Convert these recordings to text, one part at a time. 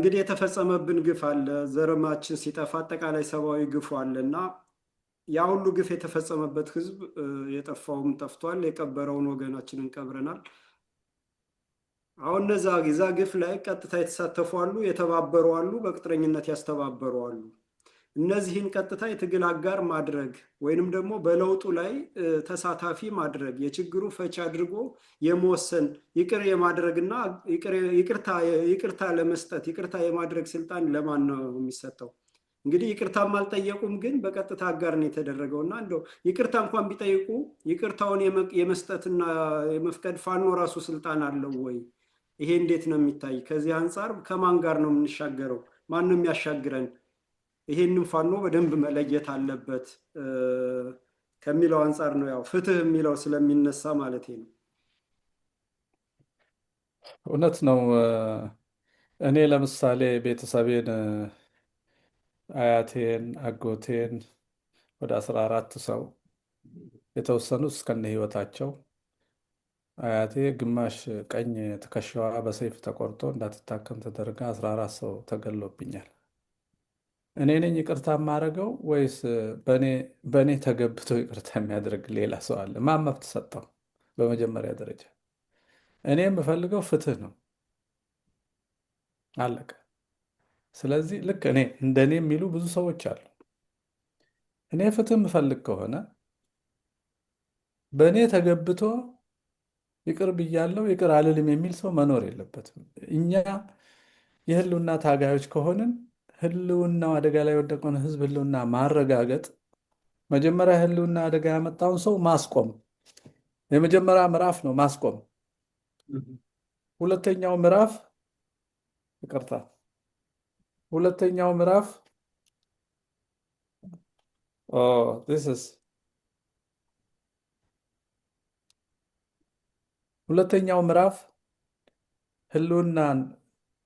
እንግዲህ የተፈጸመብን ግፍ አለ። ዘረማችን ሲጠፋ አጠቃላይ ሰብአዊ ግፉ አለ እና ያ ሁሉ ግፍ የተፈጸመበት ህዝብ የጠፋውም ጠፍቷል፣ የቀበረውን ወገናችንን ቀብረናል። አሁን እዛ ግፍ ላይ ቀጥታ የተሳተፉ አሉ፣ የተባበሩ አሉ፣ በቅጥረኝነት ያስተባበሩ አሉ። እነዚህን ቀጥታ የትግል አጋር ማድረግ ወይንም ደግሞ በለውጡ ላይ ተሳታፊ ማድረግ የችግሩ ፈቺ አድርጎ የመወሰን ይቅር የማድረግና ይቅርታ ለመስጠት ይቅርታ የማድረግ ስልጣን ለማን ነው የሚሰጠው? እንግዲህ ይቅርታም አልጠየቁም፣ ግን በቀጥታ አጋር ነው የተደረገው እና እንደው ይቅርታ እንኳን ቢጠይቁ ይቅርታውን የመስጠትና የመፍቀድ ፋኖ ራሱ ስልጣን አለው ወይ? ይሄ እንዴት ነው የሚታይ? ከዚህ አንጻር ከማን ጋር ነው የምንሻገረው? ማን ነው የሚያሻግረን? ይሄንን ፋኖ በደንብ መለየት አለበት ከሚለው አንጻር ነው። ያው ፍትህ የሚለው ስለሚነሳ ማለት ነው። እውነት ነው። እኔ ለምሳሌ ቤተሰቤን አያቴን፣ አጎቴን ወደ 14 ሰው የተወሰኑት እስከነ ህይወታቸው አያቴ ግማሽ ቀኝ ትከሻዋ በሰይፍ ተቆርጦ እንዳትታከም ተደርጋ 14 ሰው ተገሎብኛል። እኔ ነኝ ይቅርታ የማደርገው ወይስ በእኔ ተገብቶ ይቅርታ የሚያደርግ ሌላ ሰው አለ? ማን መብት ሰጠው? በመጀመሪያ ደረጃ እኔ የምፈልገው ፍትህ ነው። አለቀ። ስለዚህ ልክ እንደኔ የሚሉ ብዙ ሰዎች አሉ። እኔ ፍትህ የምፈልግ ከሆነ በእኔ ተገብቶ ይቅር ብያለሁ ይቅር አልልም የሚል ሰው መኖር የለበትም። እኛ የህልውና ታጋዮች ከሆንን ህልውናው አደጋ ላይ የወደቀውን ህዝብ ህልውና ማረጋገጥ፣ መጀመሪያ ህልውና አደጋ ያመጣውን ሰው ማስቆም የመጀመሪያ ምዕራፍ ነው። ማስቆም ሁለተኛው ምዕራፍ ይቅርታ ሁለተኛው ምዕራፍ ሁለተኛው ምዕራፍ ህልውናን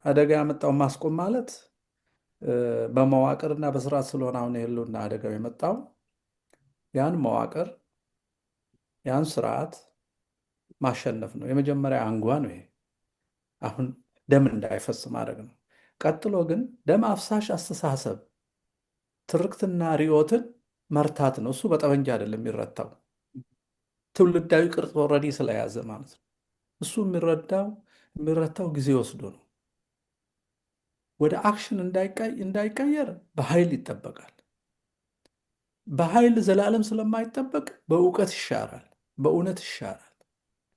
አደጋ ያመጣውን ማስቆም ማለት በመዋቅርና በስርዓት ስለሆነ አሁን የህልውና አደጋው የመጣው ያን መዋቅር ያን ስርዓት ማሸነፍ ነው። የመጀመሪያ አንጓ ነው ይሄ። አሁን ደም እንዳይፈስ ማድረግ ነው። ቀጥሎ ግን ደም አፍሳሽ አስተሳሰብ ትርክትና ርዕዮትን መርታት ነው። እሱ በጠመንጃ አይደለም የሚረታው፣ ትውልዳዊ ቅርጽ ኦልሬዲ ስለያዘ ማለት ነው። እሱ የሚረታው ጊዜ ወስዶ ነው። ወደ አክሽን እንዳይቀየር በኃይል ይጠበቃል። በኃይል ዘላለም ስለማይጠበቅ በእውቀት ይሻራል፣ በእውነት ይሻራል፣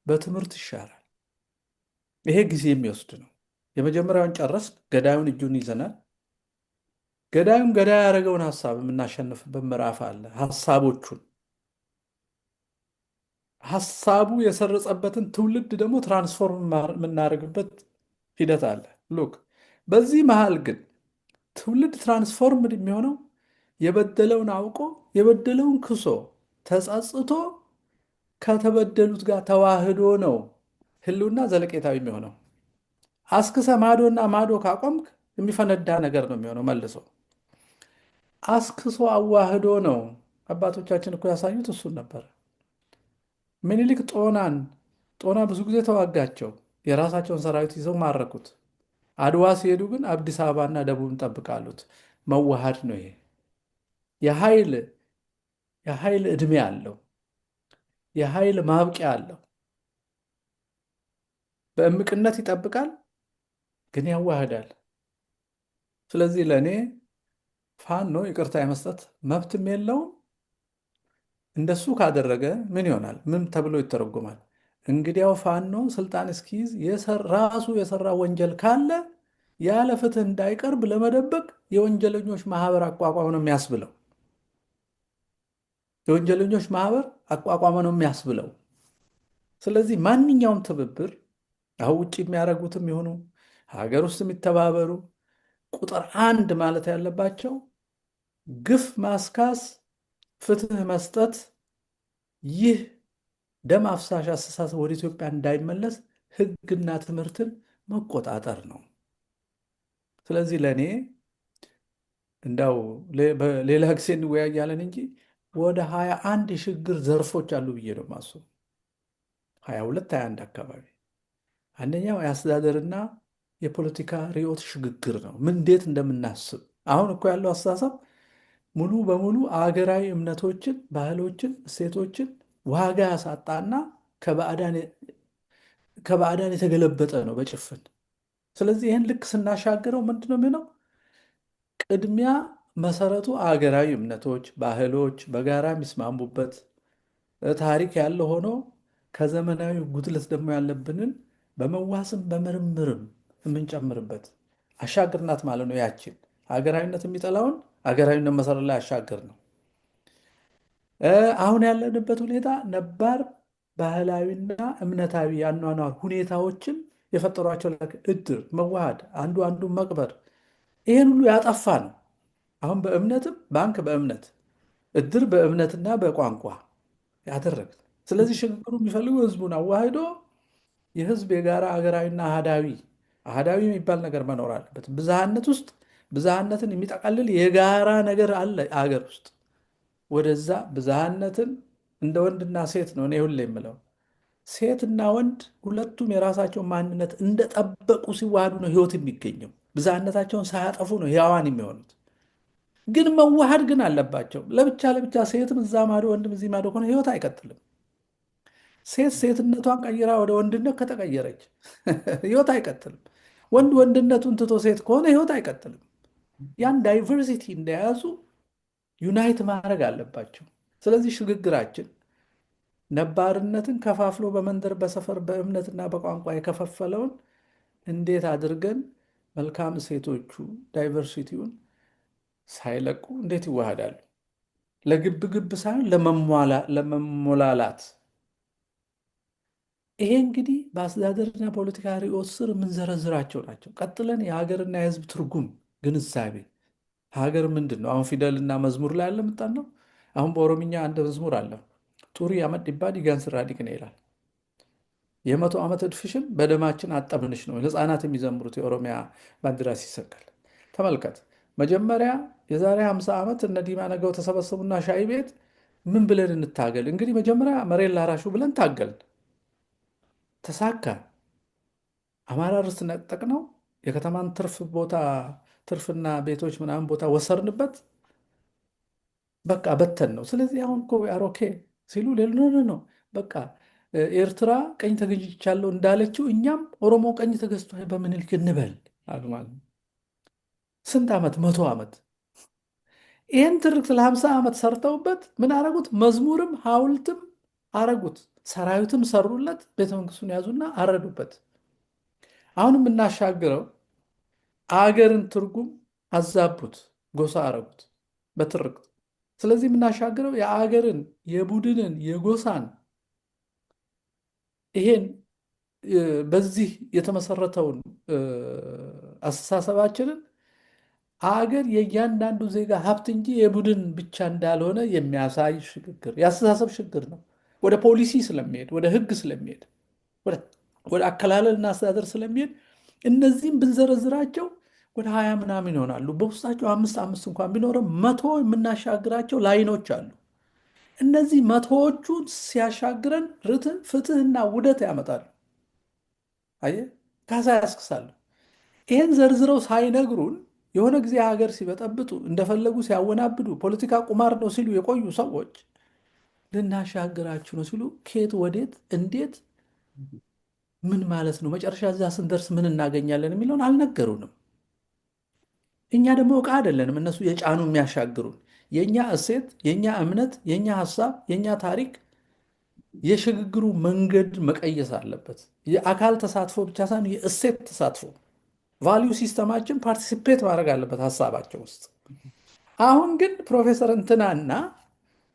በትምህርት ይሻራል። ይሄ ጊዜ የሚወስድ ነው። የመጀመሪያውን ጨረስ፣ ገዳዩን እጁን ይዘናል። ገዳዩን ገዳይ ያደረገውን ሀሳብ የምናሸንፍበት ምዕራፍ አለ። ሀሳቡ የሰረጸበትን ትውልድ ደግሞ ትራንስፎርም የምናደርግበት ሂደት አለ። ሉክ በዚህ መሃል ግን ትውልድ ትራንስፎርምድ የሚሆነው የበደለውን አውቆ የበደለውን ክሶ ተጸጽቶ ከተበደሉት ጋር ተዋህዶ ነው ህልውና ዘለቄታዊ የሚሆነው። አስክሰ ማዶና ማዶ ካቆምክ የሚፈነዳ ነገር ነው የሚሆነው። መልሶ አስክሶ አዋህዶ ነው። አባቶቻችን እኮ ያሳዩት እሱን ነበር። ምኒልክ ጦና ብዙ ጊዜ ተዋጋቸው፣ የራሳቸውን ሰራዊት ይዘው ማረኩት። አድዋ ሲሄዱ ግን አዲስ አበባና ደቡብን ጠብቃሉት። መዋሃድ ነው ይሄ። የኃይል ዕድሜ አለው፣ የኃይል ማብቂያ አለው። በእምቅነት ይጠብቃል፣ ግን ያዋህዳል። ስለዚህ ለእኔ ፋኖ ይቅርታ የመስጠት መብትም የለውም። እንደሱ ካደረገ ምን ይሆናል? ምን ተብሎ ይተረጎማል? እንግዲያው ፋኖ ስልጣን እስኪይዝ ራሱ የሰራ ወንጀል ካለ ያለ ፍትህ እንዳይቀርብ ለመደበቅ የወንጀለኞች ማህበር አቋቋመ ነው የሚያስብለው። የወንጀለኞች ማህበር አቋቋመ ነው የሚያስብለው። ስለዚህ ማንኛውም ትብብር አሁን ውጭ የሚያደርጉትም ይሆኑ ሀገር ውስጥ የሚተባበሩ ቁጥር አንድ ማለት ያለባቸው ግፍ ማስካስ፣ ፍትህ መስጠት፣ ይህ ደም አፍሳሽ አስተሳሰብ ወደ ኢትዮጵያ እንዳይመለስ ህግና ትምህርትን መቆጣጠር ነው። ስለዚህ ለእኔ እንዳው ሌላ ጊዜ እንወያያለን እንጂ ወደ 21 የሽግግር ዘርፎች አሉ ብዬ ነው የማስበው። 22 21 አካባቢ። አንደኛው የአስተዳደርና የፖለቲካ ርዕዮት ሽግግር ነው። ምን እንዴት እንደምናስብ አሁን እኮ ያለው አስተሳሰብ ሙሉ በሙሉ አገራዊ እምነቶችን፣ ባህሎችን፣ እሴቶችን ዋጋ ያሳጣና ከባዕዳን የተገለበጠ ነው በጭፍን። ስለዚህ ይህን ልክ ስናሻግረው ምንድን ነው የሚሆነው? ቅድሚያ መሰረቱ አገራዊ እምነቶች፣ ባህሎች በጋራ የሚስማሙበት ታሪክ ያለ ሆኖ ከዘመናዊ ጉድለት ደግሞ ያለብንን በመዋስም በምርምርም የምንጨምርበት አሻግርናት ማለት ነው። ያችን ሀገራዊነት የሚጠላውን ሀገራዊነት መሰረት ላይ አሻግር ነው። አሁን ያለንበት ሁኔታ ነባር ባህላዊና እምነታዊ የአኗኗር ሁኔታዎችን የፈጠሯቸው እድር፣ መዋሃድ፣ አንዱ አንዱን መቅበር፣ ይህን ሁሉ ያጠፋ ነው። አሁን በእምነትም ባንክ በእምነት እድር በእምነትና በቋንቋ ያደረግ። ስለዚህ ሽግግሩ የሚፈልገው ህዝቡን አዋህዶ የህዝብ የጋራ ሀገራዊና አህዳዊ የሚባል ነገር መኖር አለበት። ብዝሃነት ውስጥ ብዝሃነትን የሚጠቃልል የጋራ ነገር አለ አገር ውስጥ። ወደዛ ብዝሃነትን እንደ ወንድና ሴት ነው እኔ ሁሌ የምለው። ሴትና ወንድ ሁለቱም የራሳቸውን ማንነት እንደጠበቁ ሲዋሃዱ ነው ህይወት የሚገኘው። ብዝሃነታቸውን ሳያጠፉ ነው ሕያዋን የሚሆኑት። ግን መዋሃድ ግን አለባቸው። ለብቻ ለብቻ ሴትም እዛ ማዶ ወንድም እዚህ ማዶ ከሆነ ህይወት አይቀጥልም። ሴት ሴትነቷን ቀይራ ወደ ወንድነት ከተቀየረች ህይወት አይቀጥልም። ወንድ ወንድነቱን ትቶ ሴት ከሆነ ህይወት አይቀጥልም። ያን ዳይቨርሲቲ እንደያዙ ዩናይት ማድረግ አለባቸው። ስለዚህ ሽግግራችን ነባርነትን ከፋፍሎ በመንደር በሰፈር በእምነትና በቋንቋ የከፈፈለውን እንዴት አድርገን መልካም እሴቶቹ ዳይቨርሲቲውን ሳይለቁ እንዴት ይዋሃዳሉ? ለግብ ግብ ሳይሆን ለመሞላላት። ይሄ እንግዲህ በአስተዳደርና ፖለቲካ ርዕዮት ስር የምንዘረዝራቸው ናቸው። ቀጥለን የሀገርና የህዝብ ትርጉም ግንዛቤ። ሀገር ምንድን ነው? አሁን ፊደልና መዝሙር ላይ አለ ምጣን ነው። አሁን በኦሮምኛ አንድ መዝሙር አለ። ጡሪ አመት ዲባድ ይጋንስራ ዲቅኔ ይላል። የ100 ዓመት እድፍሽን በደማችን አጠብንሽ ነው ህፃናት የሚዘምሩት የኦሮሚያ ባንዲራ ሲሰቀል። ተመልከት። መጀመሪያ የዛሬ 50 ዓመት እነ ዲማ ነገው ተሰበሰቡና ሻይ ቤት ምን ብለን እንታገል? እንግዲህ መጀመሪያ መሬት ላራሹ ብለን ታገልን። ተሳካ። አማራ ርስት ነጠቅ ነው። የከተማን ትርፍና ቤቶች ምናምን ቦታ ወሰርንበት። በቃ በተን ነው። ስለዚህ አሁን እኮ አሮኬ ሲሉ ሌሎ ነው በቃ ኤርትራ ቀኝ ተገኝቻለሁ እንዳለችው እኛም ኦሮሞ ቀኝ ተገዝቶ በምኒልክ እንበል አሉ ማለት ነው። ስንት ዓመት? 100 ዓመት። ይህን ትርክት ለ50 ዓመት ሰርተውበት ምን አረጉት? መዝሙርም ሐውልትም አረጉት፣ ሰራዊትም ሰሩለት፣ ቤተመንግስቱን ያዙና አረዱበት። አሁን የምናሻግረው አገርን ትርጉም አዛቡት፣ ጎሳ አረጉት በትርክት። ስለዚህ የምናሻግረው የአገርን የቡድንን የጎሳን ይሄን በዚህ የተመሰረተውን አስተሳሰባችንን አገር የእያንዳንዱ ዜጋ ሀብት እንጂ የቡድን ብቻ እንዳልሆነ የሚያሳይ ሽግግር፣ የአስተሳሰብ ሽግግር ነው። ወደ ፖሊሲ ስለሚሄድ፣ ወደ ህግ ስለሚሄድ፣ ወደ አከላለልና አስተዳደር ስለሚሄድ እነዚህም ብንዘረዝራቸው ወደ 20 ምናምን ይሆናሉ። በውስጣቸው 5 እንኳን ቢኖርም 100 የምናሻግራቸው ላይኖች አሉ። እነዚህ 100ዎቹን ሲያሻግረን ርትዕ፣ ፍትህና ውህደት ያመጣሉ። አየህ፣ ካሳ ያስክሳሉ። ይህን ዘርዝረው ሳይነግሩን የሆነ ጊዜ ሀገር ሲበጠብጡ እንደፈለጉ ሲያወናብዱ ፖለቲካ ቁማር ነው ሲሉ የቆዩ ሰዎች ልናሻግራችሁ ነው ሲሉ ከየት ወዴት እንዴት ምን ማለት ነው መጨረሻ እዛ ስንደርስ ምን እናገኛለን የሚለውን አልነገሩንም። እኛ ደግሞ ዕቃ አይደለንም እነሱ የጫኑ የሚያሻግሩን። የእኛ እሴት፣ የእኛ እምነት፣ የእኛ ሀሳብ፣ የእኛ ታሪክ የሽግግሩ መንገድ መቀየስ አለበት። የአካል ተሳትፎ ብቻ ሳይሆን የእሴት ተሳትፎ፣ ቫሊዩ ሲስተማችን ፓርቲሲፔት ማድረግ አለበት ሀሳባቸው ውስጥ። አሁን ግን ፕሮፌሰር እንትናና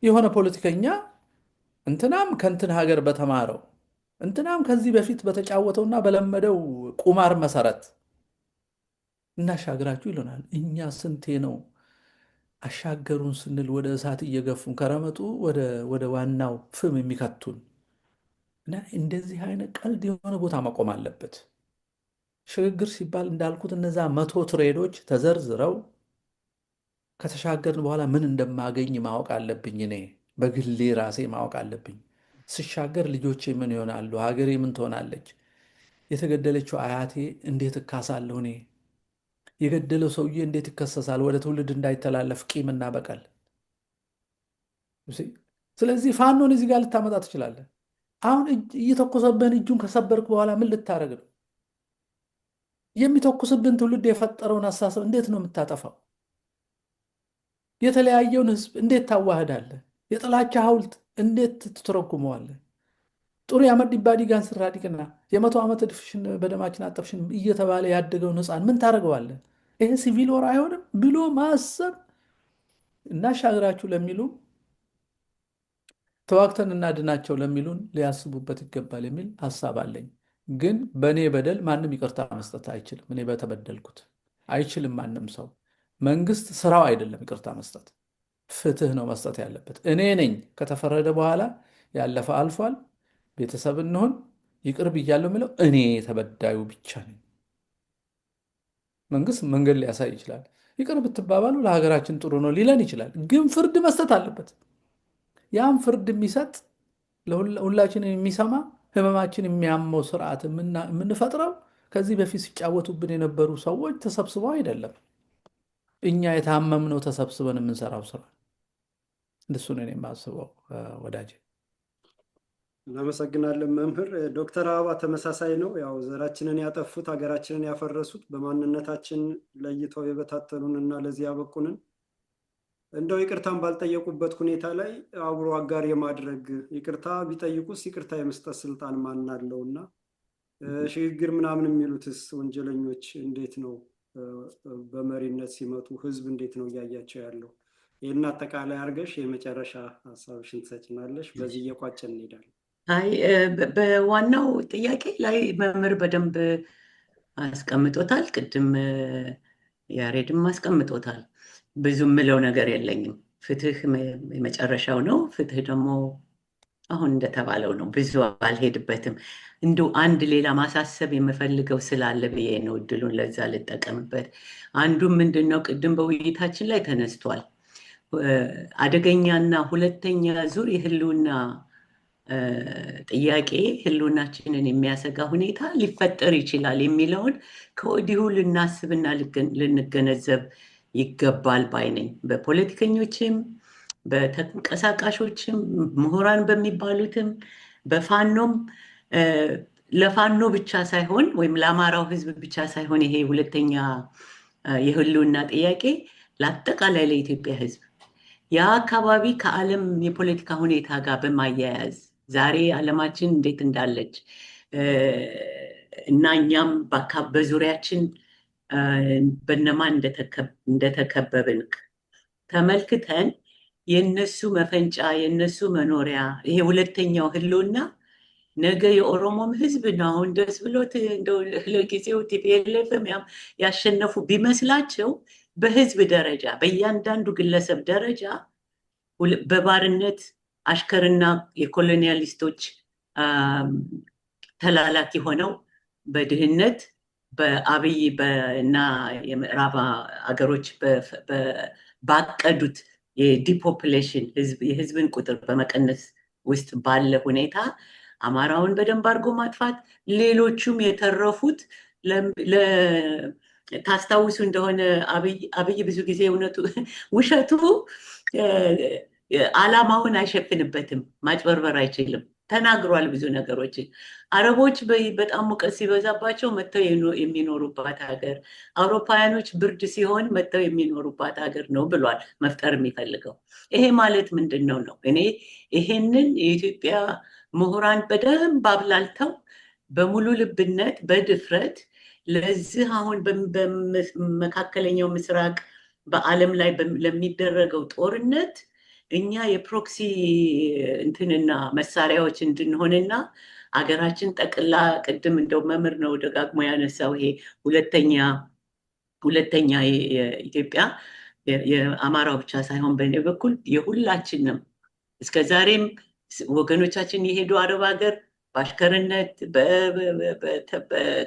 የሆነ ፖለቲከኛ እንትናም ከእንትን ሀገር በተማረው እንትናም ከዚህ በፊት በተጫወተውና በለመደው ቁማር መሰረት እናሻግራችሁ ይሉናል። እኛ ስንቴ ነው አሻገሩን ስንል ወደ እሳት እየገፉን ከረመጡ ወደ ዋናው ፍም የሚከቱን። እና እንደዚህ አይነት ቀልድ የሆነ ቦታ መቆም አለበት። ሽግግር ሲባል እንዳልኩት እነዛ 100 ትሬዶች ተዘርዝረው ከተሻገርን በኋላ ምን እንደማገኝ ማወቅ አለብኝ። እኔ በግሌ ራሴ ማወቅ አለብኝ። ስሻገር ልጆቼ ምን ይሆናሉ? ሀገሬ ምን ትሆናለች? የተገደለችው አያቴ እንዴት እካሳለሁ እኔ? የገደለው ሰውዬ እንዴት ይከሰሳል? ወደ ትውልድ እንዳይተላለፍ ቂምና በቀል። ስለዚህ ፋኖን እዚህ ጋር ልታመጣ ትችላለህ። አሁን እየተኮሰብህን እጁን ከሰበርክ በኋላ ምን ልታደርግ ነው? የሚተኩስብን ትውልድ የፈጠረውን አስተሳሰብ እንዴት ነው የምታጠፋው? የተለያየውን ህዝብ እንዴት ታዋህዳለህ? የጥላቻ ሐውልት እንዴት ትተረጉመዋለህ? ጥሩ የአመድ ዲባዲጋን ስራዲቅና የመቶ ዓመት እድፍሽን በደማችን አጠፍሽን እየተባለ ያደገውን ህፃን ምን ታደርገዋለህ? ይሄ ሲቪል ወር አይሆንም ብሎ ማሰብ እናሻግራችሁ ለሚሉ ተዋግተን እናድናቸው ለሚሉን ሊያስቡበት ይገባል የሚል ሀሳብ አለኝ። ግን በእኔ በደል ማንም ይቅርታ መስጠት አይችልም። እኔ በተበደልኩት አይችልም ማንም ሰው። መንግስት ስራው አይደለም ይቅርታ መስጠት፣ ፍትህ ነው መስጠት ያለበት። እኔ ነኝ ከተፈረደ በኋላ ያለፈ አልፏል፣ ቤተሰብ እንሆን ይቅር ብያለሁ የሚለው እኔ ተበዳዩ ብቻ ነኝ። መንግስት መንገድ ሊያሳይ ይችላል። ይቅር ብትባባሉ ለሀገራችን ጥሩ ነው ሊለን ይችላል። ግን ፍርድ መስጠት አለበት። ያም ፍርድ የሚሰጥ ሁላችንን የሚሰማ ህመማችን የሚያመው ስርዓት የምንፈጥረው ከዚህ በፊት ሲጫወቱብን የነበሩ ሰዎች ተሰብስበው አይደለም። እኛ የታመምነው ተሰብስበን የምንሰራው ስራ። እንደሱ ነው የማስበው ወዳጄ። እናመሰግናለን መምህር። ዶክተር አበባ ተመሳሳይ ነው። ያው ዘራችንን ያጠፉት ሀገራችንን ያፈረሱት በማንነታችን ለይተው የበታተኑን እና ለዚህ ያበቁንን እንደው ይቅርታን ባልጠየቁበት ሁኔታ ላይ አብሮ አጋር የማድረግ ይቅርታ ቢጠይቁስ ይቅርታ የመስጠት ስልጣን ማን አለው? እና ሽግግር ምናምን የሚሉትስ ወንጀለኞች እንዴት ነው በመሪነት ሲመጡ ህዝብ እንዴት ነው እያያቸው ያለው? ይህን አጠቃላይ አድርገሽ የመጨረሻ ሀሳብሽን ትሰጭናለሽ። በዚህ እየቋጨን እንሄዳለን። አይ በዋናው ጥያቄ ላይ መምህር በደንብ አስቀምጦታል። ቅድም ያሬድም አስቀምጦታል። ብዙ የምለው ነገር የለኝም። ፍትህ የመጨረሻው ነው። ፍትህ ደግሞ አሁን እንደተባለው ነው። ብዙ አልሄድበትም። እንዲሁ አንድ ሌላ ማሳሰብ የምፈልገው ስላለ ብዬ ነው እድሉን ለዛ ልጠቀምበት። አንዱ ምንድን ነው ቅድም በውይይታችን ላይ ተነስቷል። አደገኛና ሁለተኛ ዙር የህልውና ጥያቄ ህልውናችንን የሚያሰጋ ሁኔታ ሊፈጠር ይችላል የሚለውን ከወዲሁ ልናስብና ልንገነዘብ ይገባል ባይ ነኝ። በፖለቲከኞችም በተንቀሳቃሾችም ምሁራን በሚባሉትም በፋኖም ለፋኖ ብቻ ሳይሆን ወይም ለአማራው ህዝብ ብቻ ሳይሆን ይሄ ሁለተኛ የህልውና ጥያቄ ለአጠቃላይ ለኢትዮጵያ ህዝብ ያ አካባቢ ከዓለም የፖለቲካ ሁኔታ ጋር በማያያዝ ዛሬ ዓለማችን እንዴት እንዳለች እና እኛም በዙሪያችን በነማን እንደተከበብን ተመልክተን የነሱ መፈንጫ የነሱ መኖሪያ ይሄ ሁለተኛው ህልውና ነገ የኦሮሞም ህዝብ ነው አሁን ደስ ብሎት እንደው ለጊዜው ቲፒኤልኤፍም ያሸነፉ ቢመስላቸው በህዝብ ደረጃ በእያንዳንዱ ግለሰብ ደረጃ በባርነት አሽከርና የኮሎኒያሊስቶች ተላላኪ ሆነው በድህነት በአብይ እና የምዕራብ አገሮች ባቀዱት የዲፖፕሌሽን የህዝብን ቁጥር በመቀነስ ውስጥ ባለ ሁኔታ አማራውን በደንብ አድርጎ ማጥፋት፣ ሌሎቹም የተረፉት ታስታውሱ እንደሆነ አብይ ብዙ ጊዜ እውነቱ ውሸቱ ዓላማውን አይሸፍንበትም፣ ማጭበርበር አይችልም። ተናግሯል ብዙ ነገሮችን። አረቦች በጣም ሙቀት ሲበዛባቸው መጥተው የሚኖሩባት ሀገር፣ አውሮፓውያኖች ብርድ ሲሆን መጥተው የሚኖሩባት ሀገር ነው ብሏል መፍጠር የሚፈልገው። ይሄ ማለት ምንድን ነው ነው? እኔ ይሄንን የኢትዮጵያ ምሁራን በደንብ አብላልተው በሙሉ ልብነት በድፍረት ለዚህ አሁን በመካከለኛው ምስራቅ በዓለም ላይ ለሚደረገው ጦርነት እኛ የፕሮክሲ እንትንና መሳሪያዎች እንድንሆንና አገራችን ጠቅላ ቅድም እንደው መምህር ነው ደጋግሞ ያነሳው ይሄ ሁለተኛ የኢትዮጵያ የአማራው ብቻ ሳይሆን በእኔ በኩል የሁላችንም እስከዛሬም ወገኖቻችን የሄዱ አረብ ሀገር በአሽከርነት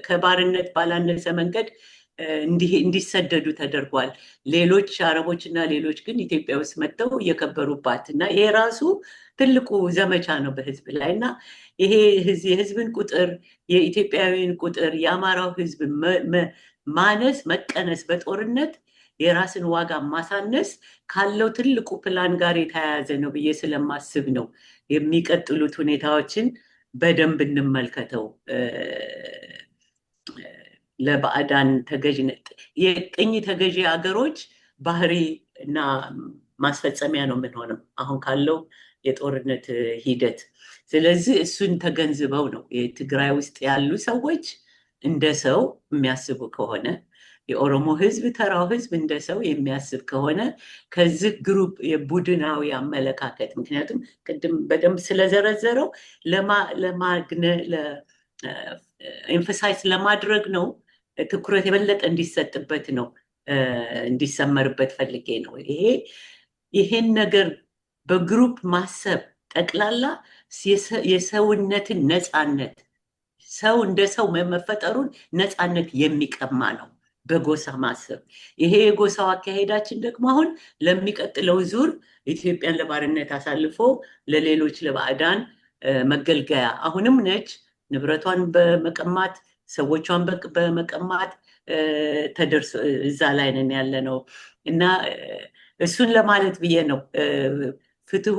ከባርነት ባላነሰ መንገድ እንዲሰደዱ ተደርጓል። ሌሎች አረቦችና ሌሎች ግን ኢትዮጵያ ውስጥ መጥተው እየከበሩባት እና ይሄ ራሱ ትልቁ ዘመቻ ነው በህዝብ ላይ እና ይሄ የህዝብን ቁጥር የኢትዮጵያዊን ቁጥር የአማራው ህዝብ ማነስ መቀነስ በጦርነት የራስን ዋጋ ማሳነስ ካለው ትልቁ ፕላን ጋር የተያያዘ ነው ብዬ ስለማስብ ነው የሚቀጥሉት ሁኔታዎችን በደንብ እንመልከተው። ለባዕዳን ተገዥነት የቅኝ ተገዢ ሀገሮች ባህሪ እና ማስፈጸሚያ ነው የምንሆነው አሁን ካለው የጦርነት ሂደት። ስለዚህ እሱን ተገንዝበው ነው የትግራይ ውስጥ ያሉ ሰዎች እንደ ሰው የሚያስቡ ከሆነ የኦሮሞ ህዝብ ተራው ህዝብ እንደ ሰው የሚያስብ ከሆነ ከዚህ ግሩፕ የቡድናዊ አመለካከት ምክንያቱም ቅድም በደንብ ስለዘረዘረው ኤምፋሳይዝ ለማድረግ ነው ትኩረት የበለጠ እንዲሰጥበት ነው እንዲሰመርበት ፈልጌ ነው። ይሄን ነገር በግሩፕ ማሰብ ጠቅላላ የሰውነትን ነፃነት ሰው እንደ ሰው መፈጠሩን ነፃነት የሚቀማ ነው በጎሳ ማሰብ። ይሄ የጎሳው አካሄዳችን ደግሞ አሁን ለሚቀጥለው ዙር ኢትዮጵያን ለባርነት አሳልፎ ለሌሎች ለባዕዳን መገልገያ አሁንም ነች ንብረቷን በመቀማት ሰዎቿን በመቀማት ተደርሶ እዛ ላይ ነን ያለ ነው እና እሱን ለማለት ብዬ ነው። ፍትሁ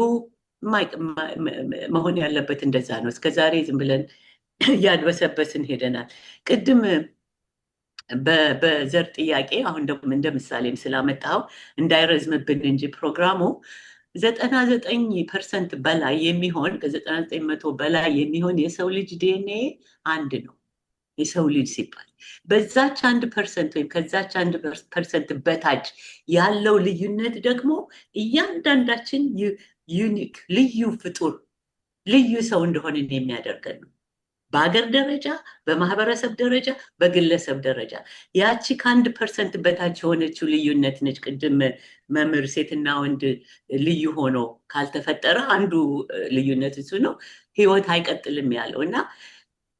መሆን ያለበት እንደዛ ነው። እስከዛሬ ዝም ብለን እያድበሰበስን ሄደናል። ቅድም በዘር ጥያቄ አሁን ደግሞ እንደ ምሳሌም ስላመጣው እንዳይረዝምብን እንጂ ፕሮግራሙ 99% በላይ የሚሆን ከ99% በላይ የሚሆን የሰው ልጅ ዲኤንኤ አንድ ነው። የሰው ልጅ ሲባል በዛች 1% ወይም ከዛች 1% በታች ያለው ልዩነት ደግሞ እያንዳንዳችን ዩኒክ ልዩ ፍጡር ልዩ ሰው እንደሆነ የሚያደርገን ነው። በሀገር ደረጃ በማህበረሰብ ደረጃ በግለሰብ ደረጃ ያቺ ከ1% በታች የሆነችው ልዩነት ነች። ቅድም መምህር ሴትና ወንድ ልዩ ሆኖ ካልተፈጠረ አንዱ ልዩነት እሱ ነው፣ ህይወት አይቀጥልም ያለው እና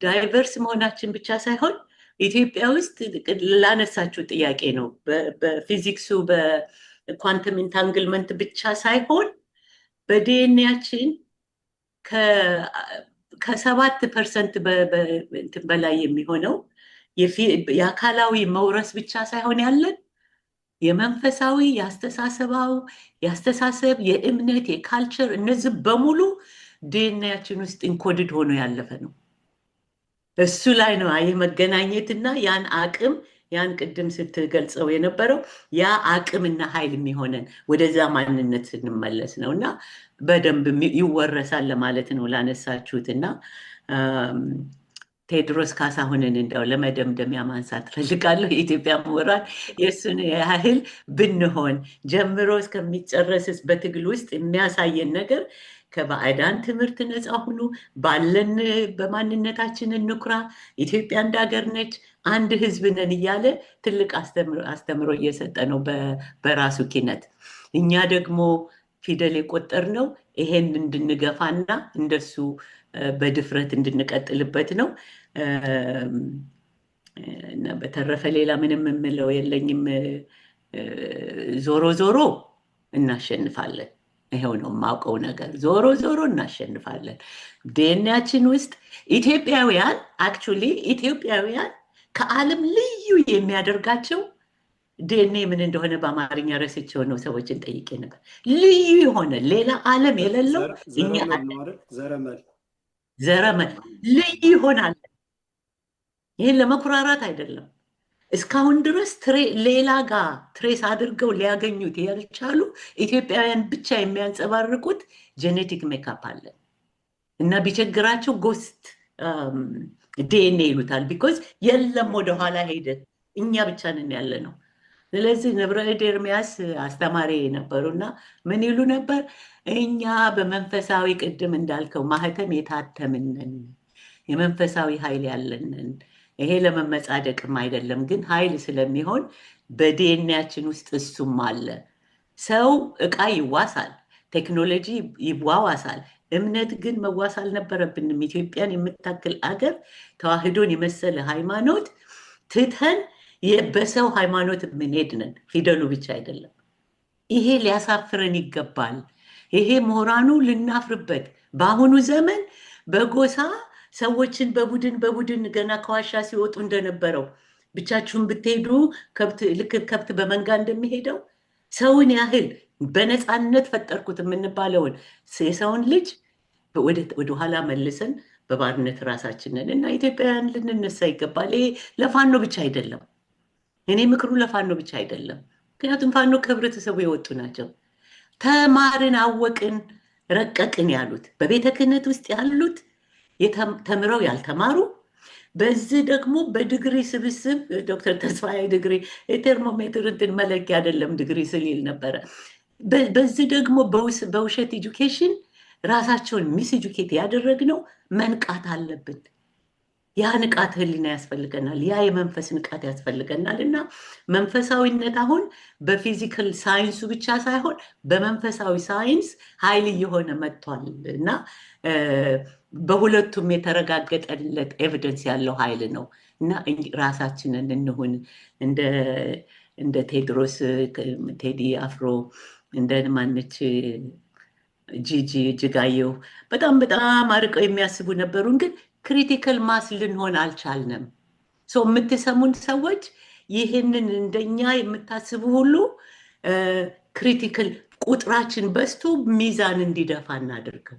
ዳይቨርስ መሆናችን ብቻ ሳይሆን ኢትዮጵያ ውስጥ ላነሳችሁ ጥያቄ ነው በፊዚክሱ በኳንተም ኢንታንግልመንት ብቻ ሳይሆን በዲኤንኤያችን ከ7% በላይ የሚሆነው የአካላዊ መውረስ ብቻ ሳይሆን ያለን የመንፈሳዊ የአስተሳሰብ የእምነት የካልቸር እነዚህ በሙሉ ዲኤንኤያችን ውስጥ ኢንኮድድ ሆኖ ያለፈ ነው። እሱ ላይ ነው አይ መገናኘትና ያን አቅም ያን ቅድም ስትገልጸው የነበረው ያ አቅምና ኃይል የሚሆነን ወደዛ ማንነት ስንመለስ ነው እና በደንብ ይወረሳል ለማለት ነው ላነሳችሁትና ቴዎድሮስ ካሳሁንን እንደው ለመደምደሚያ ማንሳት ፈልጋለሁ። የኢትዮጵያ ምሁራን የእሱን ያህል ብንሆን ጀምሮ እስከሚጨረስስ በትግል ውስጥ የሚያሳየን ነገር ከባዕዳን ትምህርት ነፃ ሁኑ፣ ባለን በማንነታችን እንኩራ፣ ኢትዮጵያ እንደ ሀገር ነች፣ አንድ ህዝብ ነን እያለ ትልቅ አስተምሮ እየሰጠ ነው በራሱ ኪነት። እኛ ደግሞ ፊደል የቆጠርነው ይሄን እንድንገፋና እንደሱ በድፍረት እንድንቀጥልበት ነው። እና በተረፈ ሌላ ምንም የምለው የለኝም። ዞሮ ዞሮ እናሸንፋለን። ይሄው ነው የማውቀው ነገር። ዞሮ ዞሮ እናሸንፋለን። ዲኤንኤያችን ውስጥ ኢትዮጵያውያን አክቹሊ ኢትዮጵያውያን ከዓለም ልዩ የሚያደርጋቸው ዲኤንኤ ምን እንደሆነ በአማርኛ ረስቼው ነው ሰዎችን ጠይቄ ነበር። ልዩ የሆነ ሌላ ዓለም የሌለው ዘረመል ልዩ ይሆናል። ይህን ለመኩራራት አይደለም። እስካሁን ድረስ ሌላ ጋር ትሬስ አድርገው ሊያገኙት ያልቻሉ ኢትዮጵያውያን ብቻ የሚያንጸባርቁት ጄኔቲክ ሜካፕ አለ እና ቢቸግራቸው ጎስት ዲኤንኤ ይሉታል። ቢኮዝ የለም ወደኋላ ሄደን እኛ ብቻ ነን ያለ ነው። ስለዚህ ንብረእድ ኤርሚያስ አስተማሪ ነበሩና ምን ይሉ ነበር? እኛ በመንፈሳዊ ቅድም እንዳልከው ማህተም የታተምንን የመንፈሳዊ ኃይል ያለንን ይሄ ለመመጻደቅም አይደለም፣ ግን ኃይል ስለሚሆን በዲኤንኤያችን ውስጥ እሱም አለ። ሰው እቃ ይዋሳል፣ ቴክኖሎጂ ይዋዋሳል፣ እምነት ግን መዋስ አልነበረብንም። ኢትዮጵያን የምታክል አገር ተዋህዶን የመሰለ ሃይማኖት ትተን በሰው ሃይማኖት የምንሄድ ነን፣ ፊደሉ ብቻ አይደለም። ይሄ ሊያሳፍረን ይገባል። ይሄ ምሁራኑ ልናፍርበት። በአሁኑ ዘመን በጎሳ ሰዎችን በቡድን ገና ከዋሻ ሲወጡ እንደነበረው ብቻችሁን ብትሄዱ ልክ ከብት በመንጋ እንደሚሄደው ሰውን ያህል በነፃነት ፈጠርኩት የምንባለውን የሰውን ልጅ ወደኋላ መልሰን በባርነት ራሳችንን እና ኢትዮጵያውያን ልንነሳ ይገባል። ይሄ ለፋኖ ብቻ አይደለም። እኔ ምክሩ ለፋኖ ብቻ አይደለም። ምክንያቱም ፋኖ ከህብረተሰቡ የወጡ ናቸው። ተማርን፣ አወቅን፣ ረቀቅን ያሉት በቤተ ክህነት ውስጥ ያሉት ተምረው ያልተማሩ፣ በዚህ ደግሞ በዲግሪ ስብስብ ዶክተር ተስፋዬ ዲግሪ የቴርሞሜትር እንትን መለኪያ አይደለም ዲግሪ ስል ይል ነበረ። በዚህ ደግሞ በውሸት ኤጁኬሽን ራሳቸውን ሚስ ኤጁኬት ያደረግነው መንቃት አለብን። ያ ንቃት ህሊና ያስፈልገናል። ያ የመንፈስ ንቃት ያስፈልገናል እና መንፈሳዊነት አሁን በፊዚካል ሳይንሱ ብቻ ሳይሆን በመንፈሳዊ ሳይንስ ኃይል እየሆነ መጥቷል እና በሁለቱም የተረጋገጠለት ኤቪደንስ ያለው ኃይል ነው እና ራሳችንን እንሁን። እንደ ቴድሮስ ቴዲ አፍሮ እንደ ማነች ጂጂ እጅጋየሁ በጣም አርቀው የሚያስቡ ነበሩን ግን ክሪቲካል ማስ ልንሆን አልቻልንም። የምትሰሙን ሰዎች ይህንን እንደኛ የምታስቡ ሁሉ ክሪቲካል ቁጥራችን በዝቶ ሚዛን እንዲደፋ እናድርገው።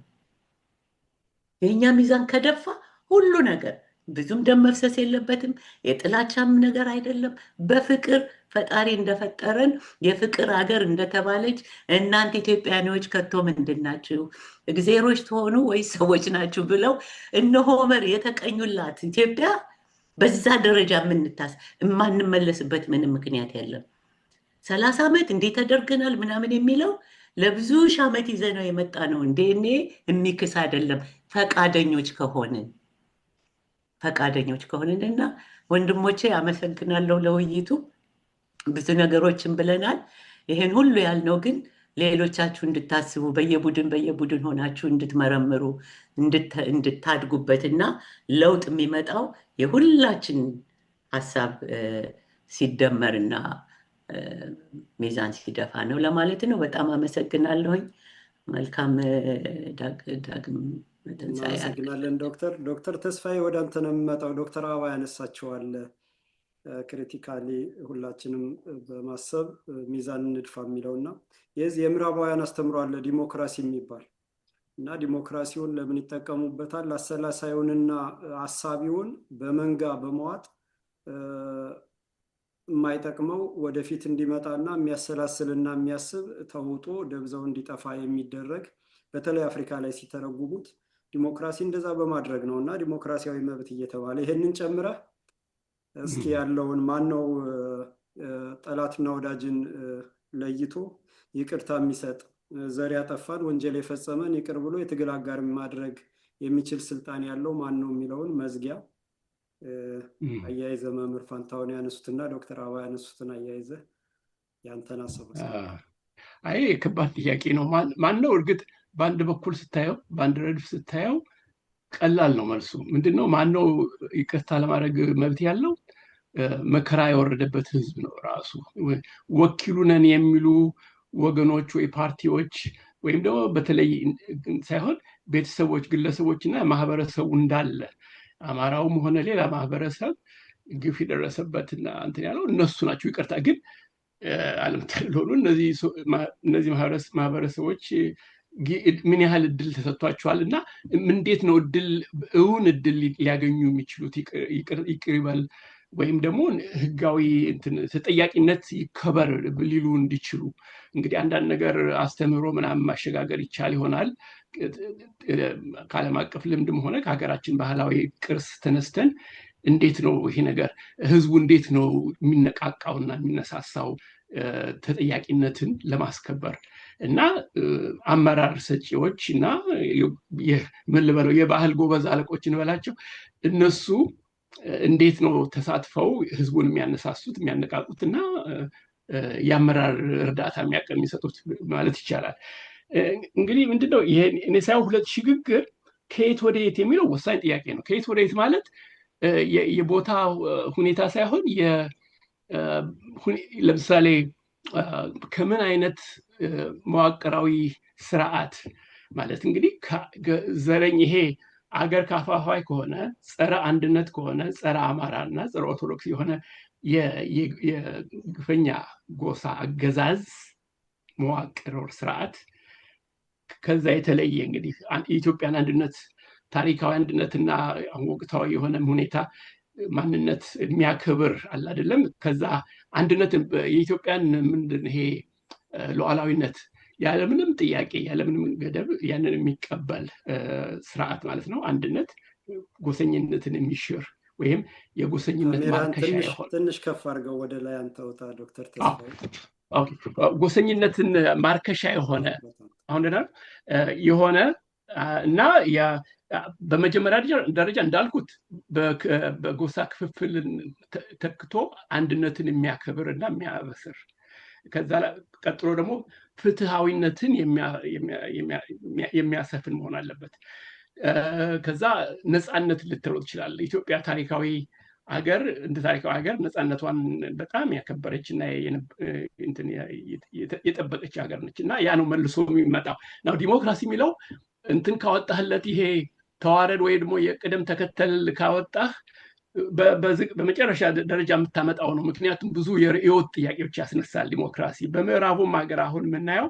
የእኛ ሚዛን ከደፋ ሁሉ ነገር ብዙም ደም መፍሰስ የለበትም። የጥላቻም ነገር አይደለም። በፍቅር ፈጣሪ እንደፈጠረን የፍቅር ሀገር እንደተባለች እናንተ ኢትዮጵያኖች ከቶ ምንድን ናችሁ? እግዜሮች ትሆኑ ወይስ ሰዎች ናችሁ ብለው እነ ሆመር የተቀኙላት ኢትዮጵያ በዛ ደረጃ የማንመለስበት ምንም ምክንያት የለም። 30 ዓመት እንዴት ተደርገናል ምናምን የሚለው ለብዙ ሺህ ዓመት ይዘነው የመጣ ነው። እኔ የሚክስ አይደለም። ፈቃደኞች ከሆንን እና ወንድሞቼ አመሰግናለሁ ለውይይቱ። ብዙ ነገሮችን ብለናል። ይሄን ሁሉ ያልነው ግን ሌሎቻችሁ እንድታስቡ በየቡድን ሆናችሁ እንድትመረምሩ እንድታድጉበትና ለውጥ የሚመጣው የሁላችን ሀሳብ ሲደመርና ሚዛን ሲደፋ ነው ለማለት ነው። በጣም አመሰግናለሁኝ። መልካም ዳግም ትንሣኤ። እናመሰግናለን ዶክተር ተስፋዬ ወደ አንተ ነው የምመጣው። ዶክተር አበባ ያነሳቸዋል ክሪቲካሊ ሁላችንም በማሰብ ሚዛን እንድፋ የሚለውና የዚህ የምዕራባውያን አስተምሮ አለ ዲሞክራሲ የሚባል እና ዲሞክራሲውን ለምን ይጠቀሙበታል? አሰላሳዩንና አሳቢውን በመንጋ በመዋጥ የማይጠቅመው ወደፊት እንዲመጣና የሚያሰላስልና የሚያስብ ተውጦ ደብዛው እንዲጠፋ የሚደረግ በተለይ አፍሪካ ላይ ሲተረጉሙት ዲሞክራሲ እንደዛ በማድረግ ነው እና ዲሞክራሲያዊ መብት እየተባለ ይሄንን ጨምረህ እስኪ ያለውን ማነው ጠላትና ወዳጅን ለይቶ ይቅርታ የሚሰጥ ዘር ያጠፋን ወንጀል የፈጸመን ይቅር ብሎ የትግል አጋር ማድረግ የሚችል ስልጣን ያለው ማን ነው የሚለውን መዝጊያ አያይዘ መምህር ፋንታውን ያነሱትና ዶክተር አበባ ያነሱትን አያይዘ ያንተን አሰበስ። አይ ከባድ ጥያቄ ነው። ማን ነው? እርግጥ በአንድ በኩል ስታየው በአንድ ረድፍ ስታየው ቀላል ነው መልሱ። ምንድነው? ማነው ይቅርታ ለማድረግ መብት ያለው? መከራ የወረደበት ህዝብ ነው ራሱ። ወኪሉ ነን የሚሉ ወገኖች ወይ ፓርቲዎች ወይም ደግሞ በተለይ ሳይሆን ቤተሰቦች፣ ግለሰቦችና ማህበረሰቡ እንዳለ አማራውም ሆነ ሌላ ማህበረሰብ ግፍ የደረሰበትና እንትን ያለው እነሱ ናቸው። ይቅርታ ግን አለመታደል ሆኖ እነዚህ ማህበረሰቦች ምን ያህል እድል ተሰጥቷቸዋል እና እንዴት ነው እድል ሊያገኙ የሚችሉት? ይቅር ይበል ወይም ደግሞ ህጋዊ ተጠያቂነት ይከበር ሊሉ እንዲችሉ እንግዲህ አንዳንድ ነገር አስተምሮ ምናምን ማሸጋገር ይቻል ይሆናል። ከዓለም አቀፍ ልምድም ሆነ ከሀገራችን ባህላዊ ቅርስ ተነስተን እንዴት ነው ይሄ ነገር ህዝቡ እንዴት ነው የሚነቃቃውና የሚነሳሳው ተጠያቂነትን ለማስከበር እና አመራር ሰጪዎች እና ምን ልበለው የባህል ጎበዝ አለቆች እንበላቸው እነሱ እንዴት ነው ተሳትፈው ህዝቡን የሚያነሳሱት የሚያነቃቁት እና የአመራር እርዳታ የሚሰጡት ማለት ይቻላል። እንግዲህ ምንድነው እኔ ሳይሆን ሁለት ሽግግር ከየት ወደ የት የሚለው ወሳኝ ጥያቄ ነው። ከየት ወደ የት ማለት የቦታ ሁኔታ ሳይሆን ለምሳሌ ከምን አይነት መዋቅራዊ ስርዓት ማለት እንግዲህ ዘረኝ ይሄ አገር ካፋፋይ ከሆነ ጸረ አንድነት ከሆነ ጸረ አማራ እና ጸረ ኦርቶዶክስ የሆነ የግፈኛ ጎሳ አገዛዝ መዋቅር ስርዓት ከዛ የተለየ እንግዲህ የኢትዮጵያን አንድነት ታሪካዊ አንድነትና ወቅታዊ የሆነ ሁኔታ ማንነት የሚያከብር አለ አይደለም። ከዛ አንድነት የኢትዮጵያን ምንድን ይሄ ሉዓላዊነት ያለምንም ጥያቄ ያለምንም ገደብ ያንን የሚቀበል ስርዓት ማለት ነው። አንድነት ጎሰኝነትን የሚሽር ወይም የጎሰኝነት ማርከሻ ይሆን። ትንሽ ከፍ አድርገው ወደ ላይ አንተውታ ዶክተር ተስፋዬ። ጎሰኝነትን ማርከሻ የሆነ አሁን የሆነ እና በመጀመሪያ ደረጃ እንዳልኩት በጎሳ ክፍፍልን ተክቶ አንድነትን የሚያከብር እና የሚያበስር ከዛ ቀጥሎ ደግሞ ፍትሃዊነትን የሚያሰፍን መሆን አለበት። ከዛ ነፃነት ልትለው ትችላለ። ኢትዮጵያ ታሪካዊ ሀገር እንደ ታሪካዊ ሀገር ነፃነቷን በጣም ያከበረች እና የጠበቀች ሀገር ነች እና ያ ነው መልሶ የሚመጣው ነው። ዲሞክራሲ የሚለው እንትን ካወጣህለት ይሄ ተዋረድ ወይ ደግሞ የቅደም ተከተል ካወጣህ በመጨረሻ ደረጃ የምታመጣው ነው። ምክንያቱም ብዙ የርዕዮት ጥያቄዎች ያስነሳል ዲሞክራሲ። በምዕራቡም ሀገር አሁን የምናየው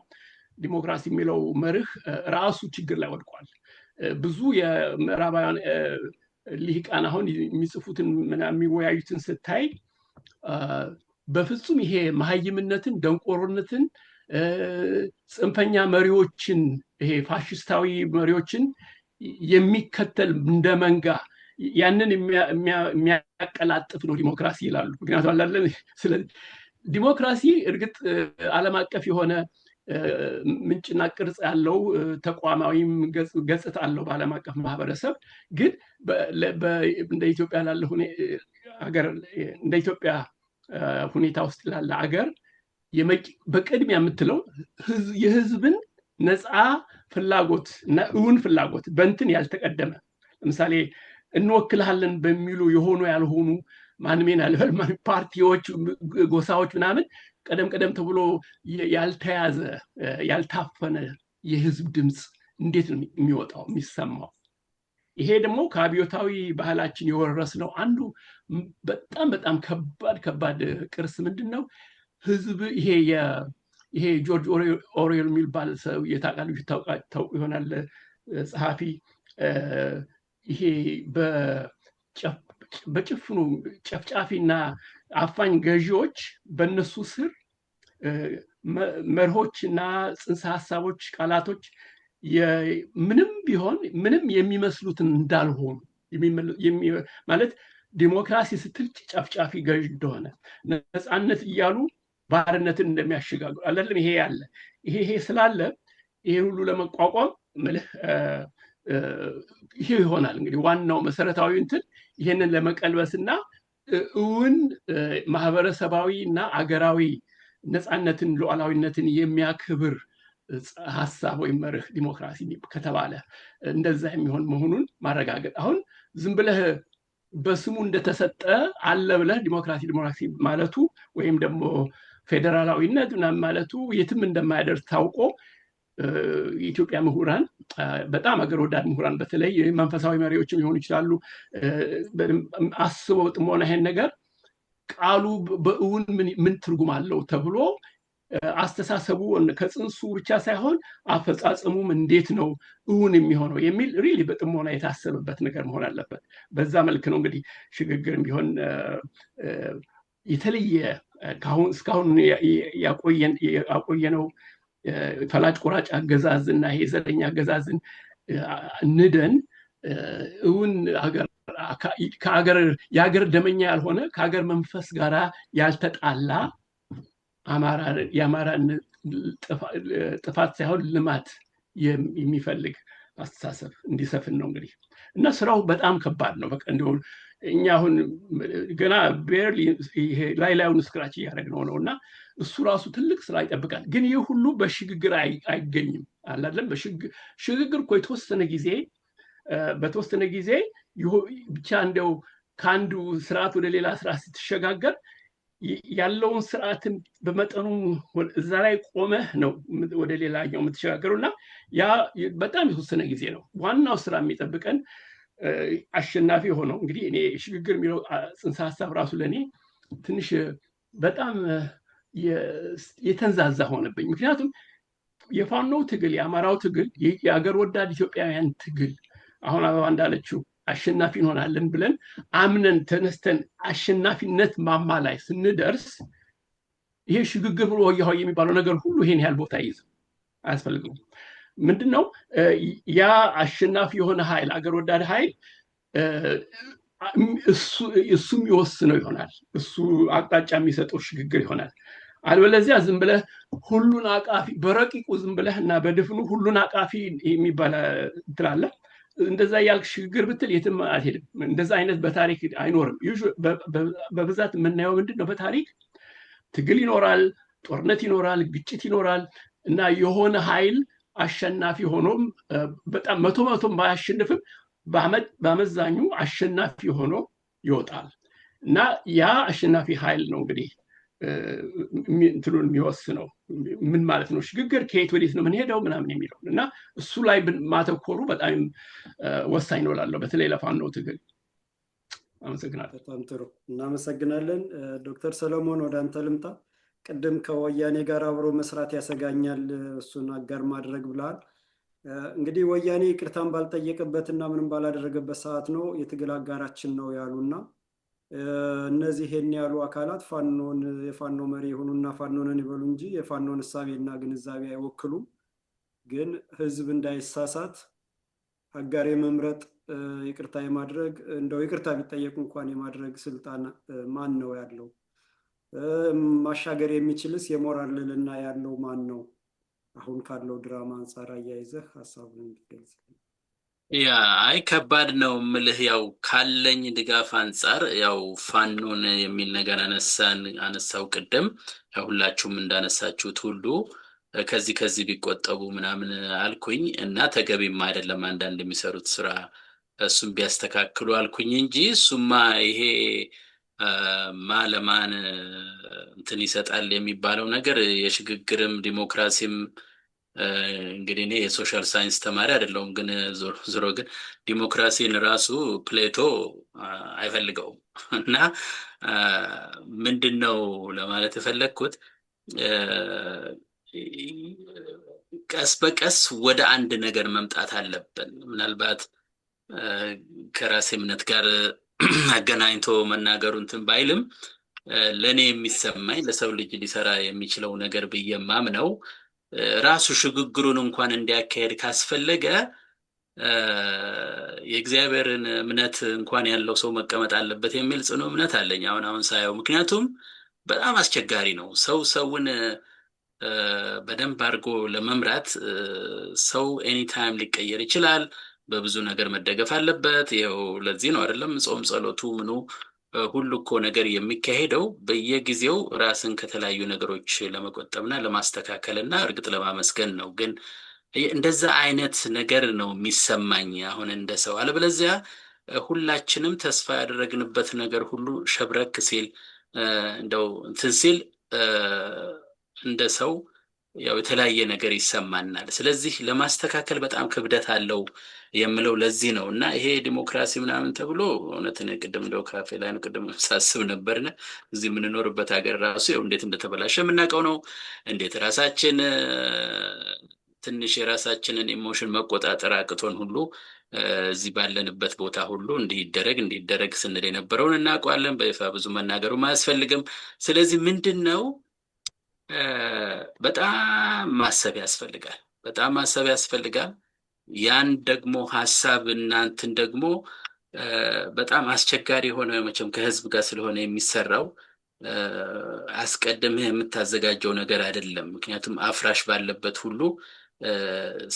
ዲሞክራሲ የሚለው መርህ ራሱ ችግር ላይ ወድቋል። ብዙ የምዕራባውያን ሊቃን አሁን የሚጽፉትን የሚወያዩትን ስታይ በፍጹም ይሄ መሀይምነትን፣ ደንቆሮነትን፣ ጽንፈኛ መሪዎችን ይሄ ፋሽስታዊ መሪዎችን የሚከተል እንደ መንጋ ያንን የሚያቀላጥፍ ነው ዲሞክራሲ ይላሉ። ምክንያቱም አላለን ስለ ዲሞክራሲ እርግጥ ዓለም አቀፍ የሆነ ምንጭና ቅርጽ ያለው ተቋማዊም ገጽታ አለው በዓለም አቀፍ ማህበረሰብ። ግን እንደ ኢትዮጵያ ላለ ሀገር እንደ ኢትዮጵያ ሁኔታ ውስጥ ላለ ሀገር በቅድሚያ የምትለው የህዝብን ነፃ ፍላጎት እና እውን ፍላጎት በእንትን ያልተቀደመ ለምሳሌ እንወክልሃለን በሚሉ የሆኑ ያልሆኑ ማንሜን አልበል ፓርቲዎች፣ ጎሳዎች ምናምን ቀደም ተብሎ ያልተያዘ ያልታፈነ የህዝብ ድምፅ እንዴት ነው የሚወጣው የሚሰማው? ይሄ ደግሞ ከአብዮታዊ ባህላችን የወረስነው አንዱ በጣም ከባድ ቅርስ ምንድን ነው? ህዝብ ይሄ ጆርጅ ኦርዌል የሚባል ሰው የታውቃሉ ታውቁ ይሆናል ጸሐፊ። ይሄ በጭፍኑ ጨፍጫፊና አፋኝ ገዢዎች በእነሱ ስር መርሆች እና ጽንሰ ሀሳቦች፣ ቃላቶች ምንም ቢሆን ምንም የሚመስሉትን እንዳልሆኑ ማለት ዲሞክራሲ ስትል ጨፍጫፊ ገዥ እንደሆነ ነፃነት እያሉ ባርነትን እንደሚያሸጋግሩ አይደለም። ይሄ ያለ ይሄ ስላለ ይሄ ሁሉ ለመቋቋም ይሄ ይሆናል እንግዲህ ዋናው መሰረታዊ እንትን ይሄንን ለመቀልበስና እውን ማህበረሰባዊ እና አገራዊ ነፃነትን ሉዓላዊነትን የሚያክብር ሀሳብ ወይም መርህ ዲሞክራሲ ከተባለ እንደዛ የሚሆን መሆኑን ማረጋገጥ። አሁን ዝም ብለህ በስሙ እንደተሰጠ አለ ብለህ ዲሞክራሲ ማለቱ ወይም ደግሞ ፌዴራላዊነት ምናምን ማለቱ የትም እንደማያደርስ ታውቆ የኢትዮጵያ ምሁራን በጣም አገር ወዳድ ምሁራን በተለይ መንፈሳዊ መሪዎችም ሊሆኑ ይችላሉ አስበው ጥሞና ይሄን ነገር ቃሉ በእውን ምን ትርጉም አለው ተብሎ አስተሳሰቡ ከጽንሱ ብቻ ሳይሆን አፈጻጸሙም እንዴት ነው እውን የሚሆነው የሚል ሪሊ በጥሞና የታሰበበት ነገር መሆን አለበት። በዛ መልክ ነው እንግዲህ ሽግግርም ቢሆን የተለየ እስካሁን ያቆየነው ፈላጭ ቆራጭ አገዛዝ እና ይሄ ዘረኛ አገዛዝን ንደን እውን የሀገር ደመኛ ያልሆነ ከሀገር መንፈስ ጋር ያልተጣላ የአማራን ጥፋት ሳይሆን ልማት የሚፈልግ አስተሳሰብ እንዲሰፍን ነው እንግዲህ። እና ስራው በጣም ከባድ ነው። በቃ እንዲሁ እኛ አሁን ገና ቤርሊ ላዩን ስክራች እያደረግነው ነው እና እሱ ራሱ ትልቅ ስራ ይጠብቃል። ግን ይህ ሁሉ በሽግግር አይገኝም አላለም። ሽግግር እኮ በተወሰነ ጊዜ ብቻ እንደው ከአንዱ ስርዓት ወደ ሌላ ስርዓት ስትሸጋገር ያለውን ስርዓትን በመጠኑ እዛ ላይ ቆመህ ነው ወደ ሌላኛው የምትሸጋገረው እና ያ በጣም የተወሰነ ጊዜ ነው። ዋናው ስራ የሚጠብቀን አሸናፊ ሆነው እንግዲህ እኔ ሽግግር የሚለው ጽንሰ ሀሳብ ራሱ ለእኔ ትንሽ በጣም የተንዛዛ ሆነብኝ። ምክንያቱም የፋኖው ትግል፣ የአማራው ትግል፣ የአገር ወዳድ ኢትዮጵያውያን ትግል አሁን አበባ እንዳለችው አሸናፊ እንሆናለን ብለን አምነን ተነስተን አሸናፊነት ማማ ላይ ስንደርስ ይሄ ሽግግር ብሎ ሆያሆይ የሚባለው ነገር ሁሉ ይሄን ያህል ቦታ ይይዝ አያስፈልግም። ምንድነው ያ አሸናፊ የሆነ ኃይል፣ አገር ወዳድ ኃይል እሱ የሚወስነው ይሆናል። እሱ አቅጣጫ የሚሰጠው ሽግግር ይሆናል። አልበለዚያ ዝም ብለህ ሁሉን አቃፊ በረቂቁ ዝም ብለህ እና በድፍኑ ሁሉን አቃፊ የሚባል ትላለህ። እንደዛ ያልክ ሽግግር ብትል የትም አትሄድም። እንደዛ አይነት በታሪክ አይኖርም። በብዛት የምናየው ምንድነው በታሪክ ትግል ይኖራል፣ ጦርነት ይኖራል፣ ግጭት ይኖራል እና የሆነ ኃይል አሸናፊ ሆኖም በጣም መቶ ባያሸንፍም በአመዛኙ አሸናፊ ሆኖ ይወጣል እና ያ አሸናፊ ኃይል ነው እንግዲህ እንትኑን የሚወስነው። ምን ማለት ነው ሽግግር፣ ከየት ወዴት ነው የምንሄደው ምናምን የሚለው እና እሱ ላይ ማተኮሩ በጣም ወሳኝ ነው እላለሁ፣ በተለይ ለፋኖ ትግል። አመሰግናለሁ። በጣም ጥሩ እናመሰግናለን። ዶክተር ሰለሞን ወደ አንተ ልምጣ። ቅድም ከወያኔ ጋር አብሮ መስራት ያሰጋኛል እሱን አጋር ማድረግ ብለሃል። እንግዲህ ወያኔ ይቅርታን ባልጠየቀበትና ምንም ባላደረገበት ሰዓት ነው የትግል አጋራችን ነው ያሉና እነዚህ ይሄን ያሉ አካላት የፋኖ መሪ የሆኑና ፋኖንን ይበሉ እንጂ የፋኖን እሳቤና ግንዛቤ አይወክሉም። ግን ህዝብ እንዳይሳሳት አጋር የመምረጥ ይቅርታ የማድረግ እንደው ይቅርታ ቢጠየቁ እንኳን የማድረግ ስልጣን ማን ነው ያለው? ማሻገር የሚችልስ የሞራል ልዕልና ያለው ማን ነው? አሁን ካለው ድራማ አንጻር አያይዘህ ሀሳቡን እንድትገልጽ። ያ አይ ከባድ ነው ምልህ፣ ያው ካለኝ ድጋፍ አንጻር ያው ፋኖን የሚል ነገር አነሳው ቅድም፣ ሁላችሁም እንዳነሳችሁት ሁሉ ከዚህ ቢቆጠቡ ምናምን አልኩኝ እና ተገቢም አይደለም አንዳንድ የሚሰሩት ስራ እሱም ቢያስተካክሉ አልኩኝ እንጂ እሱማ ይሄ ማለማን እንትን ይሰጣል የሚባለው ነገር የሽግግርም ዲሞክራሲም እንግዲህ እኔ የሶሻል ሳይንስ ተማሪ አይደለሁም፣ ግን ዞሮ ግን ዲሞክራሲን ራሱ ፕሌቶ አይፈልገውም እና ምንድነው ለማለት የፈለግኩት ቀስ በቀስ ወደ አንድ ነገር መምጣት አለብን። ምናልባት ከራሴ እምነት ጋር አገናኝቶ መናገሩ እንትን ባይልም ለእኔ የሚሰማኝ ለሰው ልጅ ሊሰራ የሚችለው ነገር ብዬ የማምነው ራሱ ሽግግሩን እንኳን እንዲያካሄድ ካስፈለገ የእግዚአብሔርን እምነት እንኳን ያለው ሰው መቀመጥ አለበት የሚል ጽኑ እምነት አለኝ አሁን ሳየው። ምክንያቱም በጣም አስቸጋሪ ነው ሰውን በደንብ አድርጎ ለመምራት። ሰው ኤኒታይም ሊቀየር ይችላል፣ በብዙ ነገር መደገፍ አለበት። ይኸው ለዚህ ነው አይደለም ጾም ጸሎቱ ምኑ ሁሉ እኮ ነገር የሚካሄደው በየጊዜው ራስን ከተለያዩ ነገሮች ለመቆጠብና ለማስተካከልና እርግጥ ለማመስገን ነው። ግን እንደዛ አይነት ነገር ነው የሚሰማኝ አሁን እንደ ሰው። አለበለዚያ ሁላችንም ተስፋ ያደረግንበት ነገር ሁሉ ሸብረክ ሲል እንደው እንትን ሲል እንደ ሰው ያው የተለያየ ነገር ይሰማናል። ስለዚህ ለማስተካከል በጣም ክብደት አለው የምለው ለዚህ ነው። እና ይሄ ዲሞክራሲ ምናምን ተብሎ እውነትን ቅድም እንደው ካፌ ላይ ነው ቅድም ሳስብ ነበርና እዚህ የምንኖርበት ሀገር ራሱ ያው እንዴት እንደተበላሸ የምናውቀው ነው። እንዴት ራሳችን ትንሽ የራሳችንን ኢሞሽን መቆጣጠር አቅቶን ሁሉ እዚህ ባለንበት ቦታ ሁሉ እንዲደረግ ስንል የነበረውን እናውቀዋለን። በይፋ ብዙ መናገሩ አያስፈልግም። ስለዚህ ምንድነው በጣም ማሰብ ያስፈልጋል። ያን ደግሞ ሐሳብ እናንተን ደግሞ በጣም አስቸጋሪ ሆነ መቼም ከህዝብ ጋር ስለሆነ የሚሰራው አስቀድመህ የምታዘጋጀው ነገር አይደለም። ምክንያቱም አፍራሽ ባለበት ሁሉ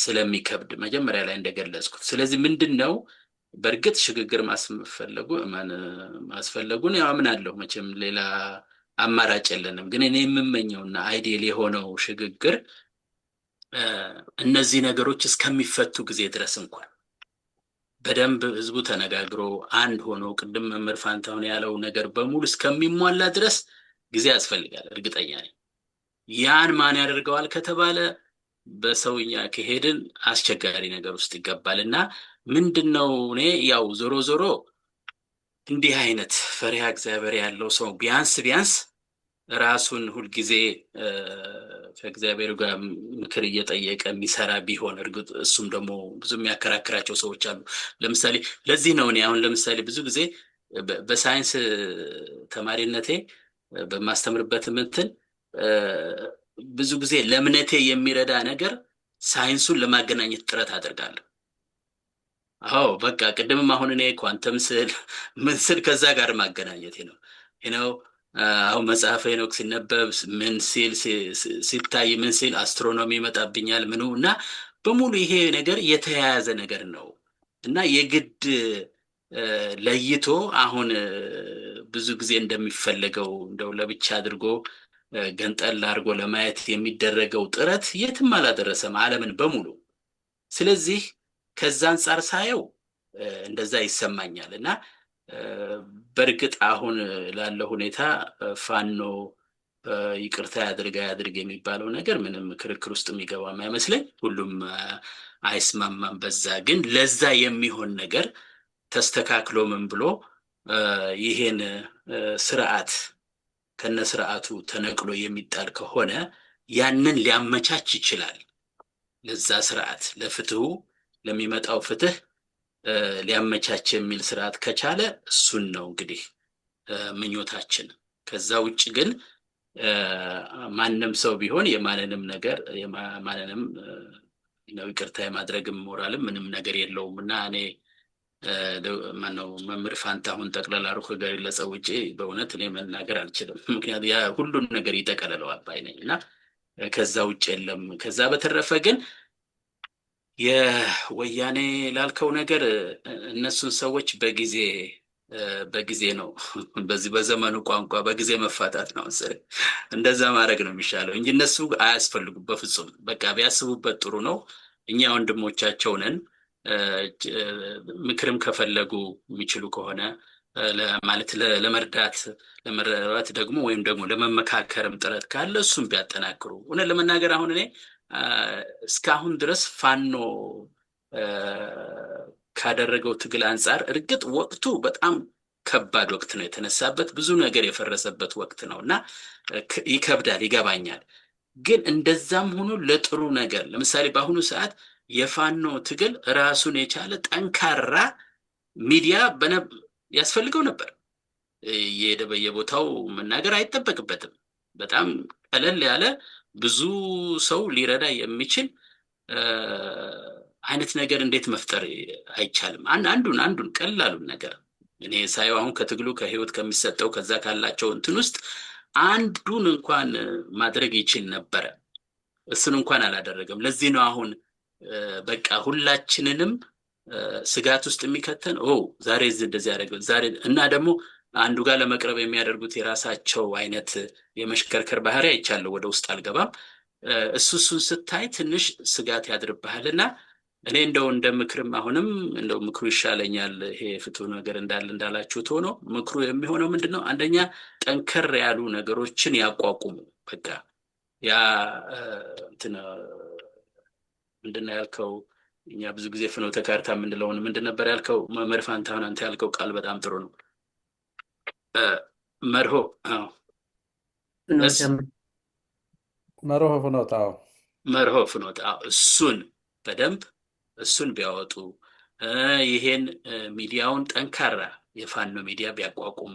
ስለሚከብድ መጀመሪያ ላይ እንደገለጽኩት። ስለዚህ ምንድነው በእርግጥ ሽግግር ማስፈለጉን ያምናለሁ። መቼም ሌላ አማራጭ የለንም። ግን እኔ የምመኘውና አይዲያል የሆነው ሽግግር እነዚህ ነገሮች እስከሚፈቱ ጊዜ ድረስ እንኳን በደንብ ህዝቡ ተነጋግሮ አንድ ሆኖ ቅድም መምህር ፋንታሁን ያለው ነገር በሙሉ እስከሚሟላ ድረስ ጊዜ ያስፈልጋል፣ እርግጠኛ ነኝ። ያን ማን ያደርገዋል ከተባለ በሰውኛ ከሄድን አስቸጋሪ ነገር ውስጥ ይገባል። እና ምንድነው እኔ ያው ዞሮ ዞሮ እንዲህ አይነት ፈሪሃ እግዚአብሔር ያለው ሰው ቢያንስ ራሱን ሁልጊዜ ከእግዚአብሔር ጋር ምክር እየጠየቀ የሚሰራ ቢሆን፣ እርግጥ እሱም ደግሞ ብዙ የሚያከራክራቸው ሰዎች አሉ። ለምሳሌ ለዚህ ነው እኔ አሁን ለምሳሌ ብዙ ጊዜ በሳይንስ ተማሪነቴ በማስተምርበት እንትን ብዙ ጊዜ ለእምነቴ የሚረዳ ነገር ሳይንሱን ለማገናኘት ጥረት አደርጋለሁ። አዎ በቃ ቅድምም አሁን እኔ ኳንተም ስል ምን ስል ከዛ ጋር ማገናኘት ነው አሁን መጽሐፈ ሄኖክ ሲነበብ ምን ሲል ሲታይ ምን ሲል አስትሮኖሚ ይመጣብኛል ምኑ እና በሙሉ ይሄ ነገር የተያያዘ ነገር ነው እና የግድ ለይቶ አሁን ብዙ ጊዜ እንደሚፈልገው እንደው ለብቻ አድርጎ ገንጠል አድርጎ ለማየት የሚደረገው ጥረት የትም አላደረሰም ዓለምን በሙሉ። ስለዚህ ከዛ አንፃር ሳየው እንደዛ ይሰማኛል እና በእርግጥ አሁን ላለው ሁኔታ ፋኖ ይቅርታ ያድርግ የሚባለው ነገር ምንም ክርክር ውስጥ የሚገባም አይመስለኝ። ሁሉም አይስማማም በዛ። ግን ለዛ የሚሆን ነገር ተስተካክሎ ምን ብሎ ይሄን ስርዓት ከነስርዓቱ ተነቅሎ የሚጣል ከሆነ ያንን ሊያመቻች ይችላል። ለዛ ስርዓት ለፍትሁ ለሚመጣው ፍትህ ሊያመቻች የሚል ስርዓት ከቻለ እሱን ነው እንግዲህ ምኞታችን። ከዛ ውጭ ግን ማንም ሰው ቢሆን የማንንም ነገር የማንንም ነው ይቅርታ የማድረግም ሞራልም ምንም ነገር የለውም እና እኔ ማነው መምህር ፋንታሁን ጠቅላላ አርኮ ገለጸ ውጪ በእውነት እኔ መናገር አልችልም። ምክንያቱም ያ ሁሉን ነገር ይጠቀልለዋል ባይነኝ እና ከዛ ውጭ የለም። ከዛ በተረፈ ግን የወያኔ ላልከው ነገር እነሱን ሰዎች በጊዜ ነው በዚህ በዘመኑ ቋንቋ በጊዜ መፋታት ነው መሰለኝ። እንደዛ ማድረግ ነው የሚሻለው እንጂ እነሱ አያስፈልጉም በፍጹም። በቃ ቢያስቡበት ጥሩ ነው። እኛ ወንድሞቻቸው ነን። ምክርም ከፈለጉ የሚችሉ ከሆነ ማለት ለመረዳት ደግሞ ወይም ደግሞ ለመመካከርም ጥረት ካለ እሱም ቢያጠናክሩ። እውነት ለመናገር አሁን እኔ እስካሁን ድረስ ፋኖ ካደረገው ትግል አንጻር እርግጥ ወቅቱ በጣም ከባድ ወቅት ነው የተነሳበት፣ ብዙ ነገር የፈረሰበት ወቅት ነው እና ይከብዳል፣ ይገባኛል። ግን እንደዛም ሆኖ ለጥሩ ነገር ለምሳሌ በአሁኑ ሰዓት የፋኖ ትግል ራሱን የቻለ ጠንካራ ሚዲያ ያስፈልገው ነበር። የሄደ በየቦታው መናገር አይጠበቅበትም። በጣም ቀለል ያለ ብዙ ሰው ሊረዳ የሚችል አይነት ነገር እንዴት መፍጠር አይቻልም? አንዱን ቀላሉን ነገር እኔ ሳየው አሁን ከትግሉ ከህይወት ከሚሰጠው ከዛ ካላቸው እንትን ውስጥ አንዱን እንኳን ማድረግ ይችል ነበረ። እሱን እንኳን አላደረገም። ለዚህ ነው አሁን በቃ ሁላችንንም ስጋት ውስጥ የሚከተን ዛሬ እንደዚህ ያደረገው ዛሬ እና ደግሞ አንዱ ጋር ለመቅረብ የሚያደርጉት የራሳቸው አይነት የመሽከርከር ባህሪ አይቻለሁ። ወደ ውስጥ አልገባም። እሱን ስታይ ትንሽ ስጋት ያድርብሃልና እኔ እንደው እንደ ምክርም አሁንም እንደው ምክሩ ይሻለኛል። ይሄ ፍትሁ ነገር እንዳላችሁት ሆኖ ምክሩ የሚሆነው ምንድነው? አንደኛ ጠንከር ያሉ ነገሮችን ያቋቁሙ። በቃ ያ እንትን ምንድነው ያልከው? እኛ ብዙ ጊዜ ፍኖተ ካርታ የምንለውን ምንድን ነበር ያልከው? መምህር ፋንታሁን አንተ ያልከው ቃል በጣም ጥሩ ነው። መርሆ ፍኖት እሱን በደንብ እሱን ቢያወጡ ይሄን ሚዲያውን ጠንካራ የፋኖ ሚዲያ ቢያቋቁሙ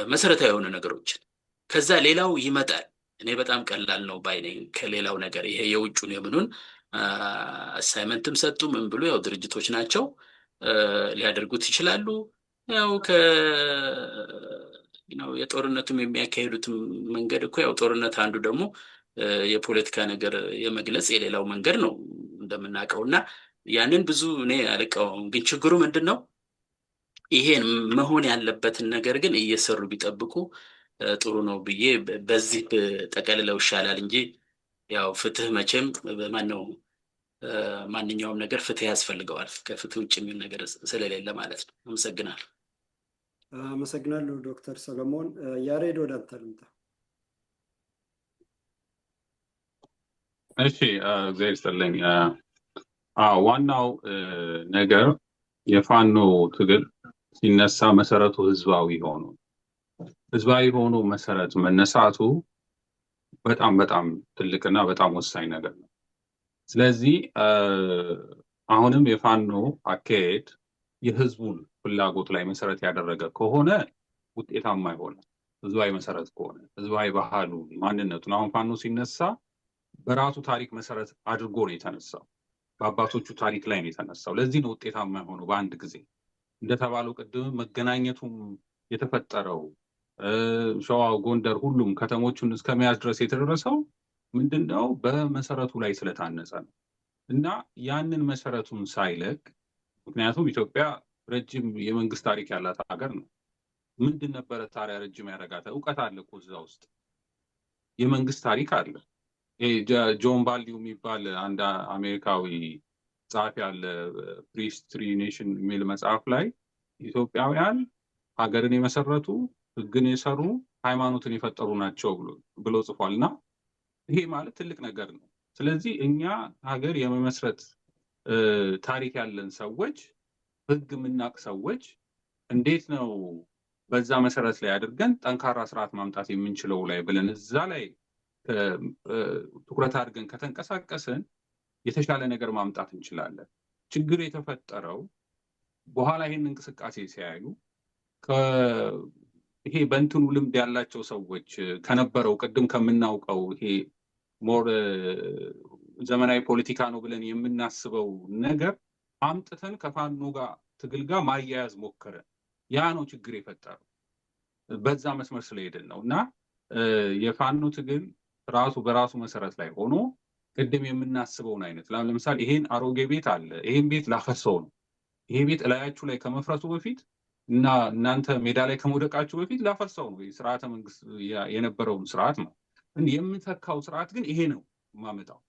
መሰረታዊ የሆኑ ነገሮችን ከዛ ሌላው ይመጣል። እኔ በጣም ቀላል ነው ባይነኝ ከሌላው ነገር። ይሄ የውጩን የምኑን አሳይመንትም ሰጡ ምን ብሎ ያው ድርጅቶች ናቸው ሊያደርጉት ይችላሉ። ያው የጦርነቱም የሚያካሂዱትም መንገድ እኮ ያው ጦርነት አንዱ ደግሞ የፖለቲካ ነገር የመግለጽ የሌላው መንገድ ነው እንደምናውቀውና ያንን ብዙ እኔ አልቀውም። ግን ችግሩ ምንድነው? ይሄን መሆን ያለበትን ነገር ግን እየሰሩ ቢጠብቁ ጥሩ ነው ብዬ በዚህ ጠቀልለው ይሻላል እንጂ ያው ፍትህ መቼም ማንኛውም ነገር ፍትህ ያስፈልገዋል። ከፍትህ ውጭ የሚሆን ነገር ስለሌለ ማለት ነው። አመሰግናለሁ። አመሰግናለሁ ዶክተር ሰለሞን። ያሬድ ወደ አንተ ልምጣ። እሺ እግዚአብሔር ይስጥልኝ። ዋናው ነገር የፋኖ ትግል ሲነሳ መሰረቱ ህዝባዊ ሆኖ መሰረት መነሳቱ በጣም በጣም ትልቅና በጣም ወሳኝ ነገር ነው። ስለዚህ አሁንም የፋኖ አካሄድ የህዝቡን ፍላጎት ላይ መሰረት ያደረገ ከሆነ ውጤታማ ይሆናል። ህዝባዊ መሰረት ከሆነ ህዝባዊ ባህሉ ማንነቱን አሁን ፋኖ ሲነሳ በራሱ ታሪክ መሰረት አድርጎ ነው የተነሳው። በአባቶቹ ታሪክ ላይ ነው የተነሳው። ለዚህ ነው ውጤታማ የሆነው። በአንድ ጊዜ እንደተባለው ቅድም መገናኘቱም የተፈጠረው ሸዋ፣ ጎንደር፣ ሁሉም ከተሞቹን እስከመያዝ ድረስ የተደረሰው ምንድነው? በመሰረቱ ላይ ስለታነጸ ነው። እና ያንን መሰረቱን ሳይለቅ፣ ምክንያቱም ኢትዮጵያ ረጅም የመንግስት ታሪክ ያላት ሀገር ነው። ምንድን ነበረ ታዲያ ረጅም ያደረጋት? እውቀት አለ እኮ እዛ ውስጥ የመንግስት ታሪክ አለ። ጆን ባልዲው የሚባል አንድ አሜሪካዊ ጸሐፊ አለ። ፕሪስትሪ ኔሽን የሚል መጽሐፍ ላይ ኢትዮጵያውያን ሀገርን የመሰረቱ፣ ህግን የሰሩ፣ ሃይማኖትን የፈጠሩ ናቸው ብሎ ጽፏል። እና ይሄ ማለት ትልቅ ነገር ነው። ስለዚህ እኛ ሀገር የመመስረት ታሪክ ያለን ሰዎች፣ ህግ የምናውቅ ሰዎች እንዴት ነው በዛ መሰረት ላይ አድርገን ጠንካራ ስርዓት ማምጣት የምንችለው ላይ ብለን እዛ ላይ ትኩረት አድርገን ከተንቀሳቀስን የተሻለ ነገር ማምጣት እንችላለን። ችግር የተፈጠረው በኋላ ይሄን እንቅስቃሴ ሲያዩ ይሄ በእንትኑ ልምድ ያላቸው ሰዎች ከነበረው ቅድም ከምናውቀው ይሄ ሞር ዘመናዊ ፖለቲካ ነው ብለን የምናስበው ነገር አምጥተን ከፋኖ ጋር ትግል ጋር ማያያዝ ሞከረን። ያ ነው ችግር የፈጠረው። በዛ መስመር ስለሄድን ነው። እና የፋኖ ትግል ራሱ በራሱ መሰረት ላይ ሆኖ ቅድም የምናስበውን አይነት ለምሳሌ ይሄን አሮጌ ቤት አለ፣ ይሄን ቤት ላፈርሰው ነው። ይሄ ቤት እላያችሁ ላይ ከመፍረሱ በፊት እና እናንተ ሜዳ ላይ ከመውደቃችሁ በፊት ላፈርሰው ነው። ስርዓተ መንግስት የነበረውን ስርዓት ነው። የምንተካው ስርዓት ግን ይሄ ነው የማመጣው፣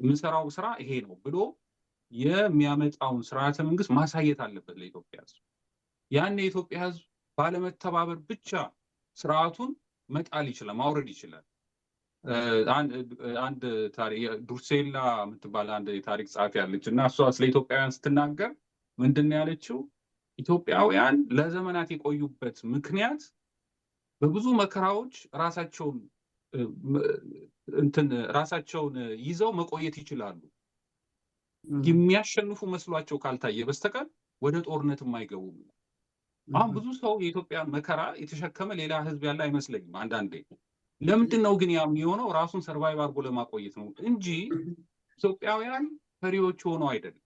የምንሰራው ስራ ይሄ ነው ብሎ የሚያመጣውን ስርዓተ መንግስት ማሳየት አለበት ለኢትዮጵያ ህዝብ። ያን የኢትዮጵያ ህዝብ ባለመተባበር ብቻ ስርዓቱን መጣል ይችላል፣ ማውረድ ይችላል። አንድ ዱርሴላ የምትባል አንድ የታሪክ ጸሐፊ ያለች እና እሷ ስለ ኢትዮጵያውያን ስትናገር ምንድን ያለችው? ኢትዮጵያውያን ለዘመናት የቆዩበት ምክንያት በብዙ መከራዎች ራሳቸውን ይዘው መቆየት ይችላሉ። የሚያሸንፉ መስሏቸው ካልታየ በስተቀር ወደ ጦርነት የማይገቡም። አሁን ብዙ ሰው የኢትዮጵያን መከራ የተሸከመ ሌላ ህዝብ ያለ አይመስለኝም አንዳንዴ። ለምንድን ነው ግን ያ የሚሆነው? ራሱን ሰርቫይቭ አድርጎ ለማቆየት ነው እንጂ ኢትዮጵያውያን ፈሪዎች ሆነው አይደለም።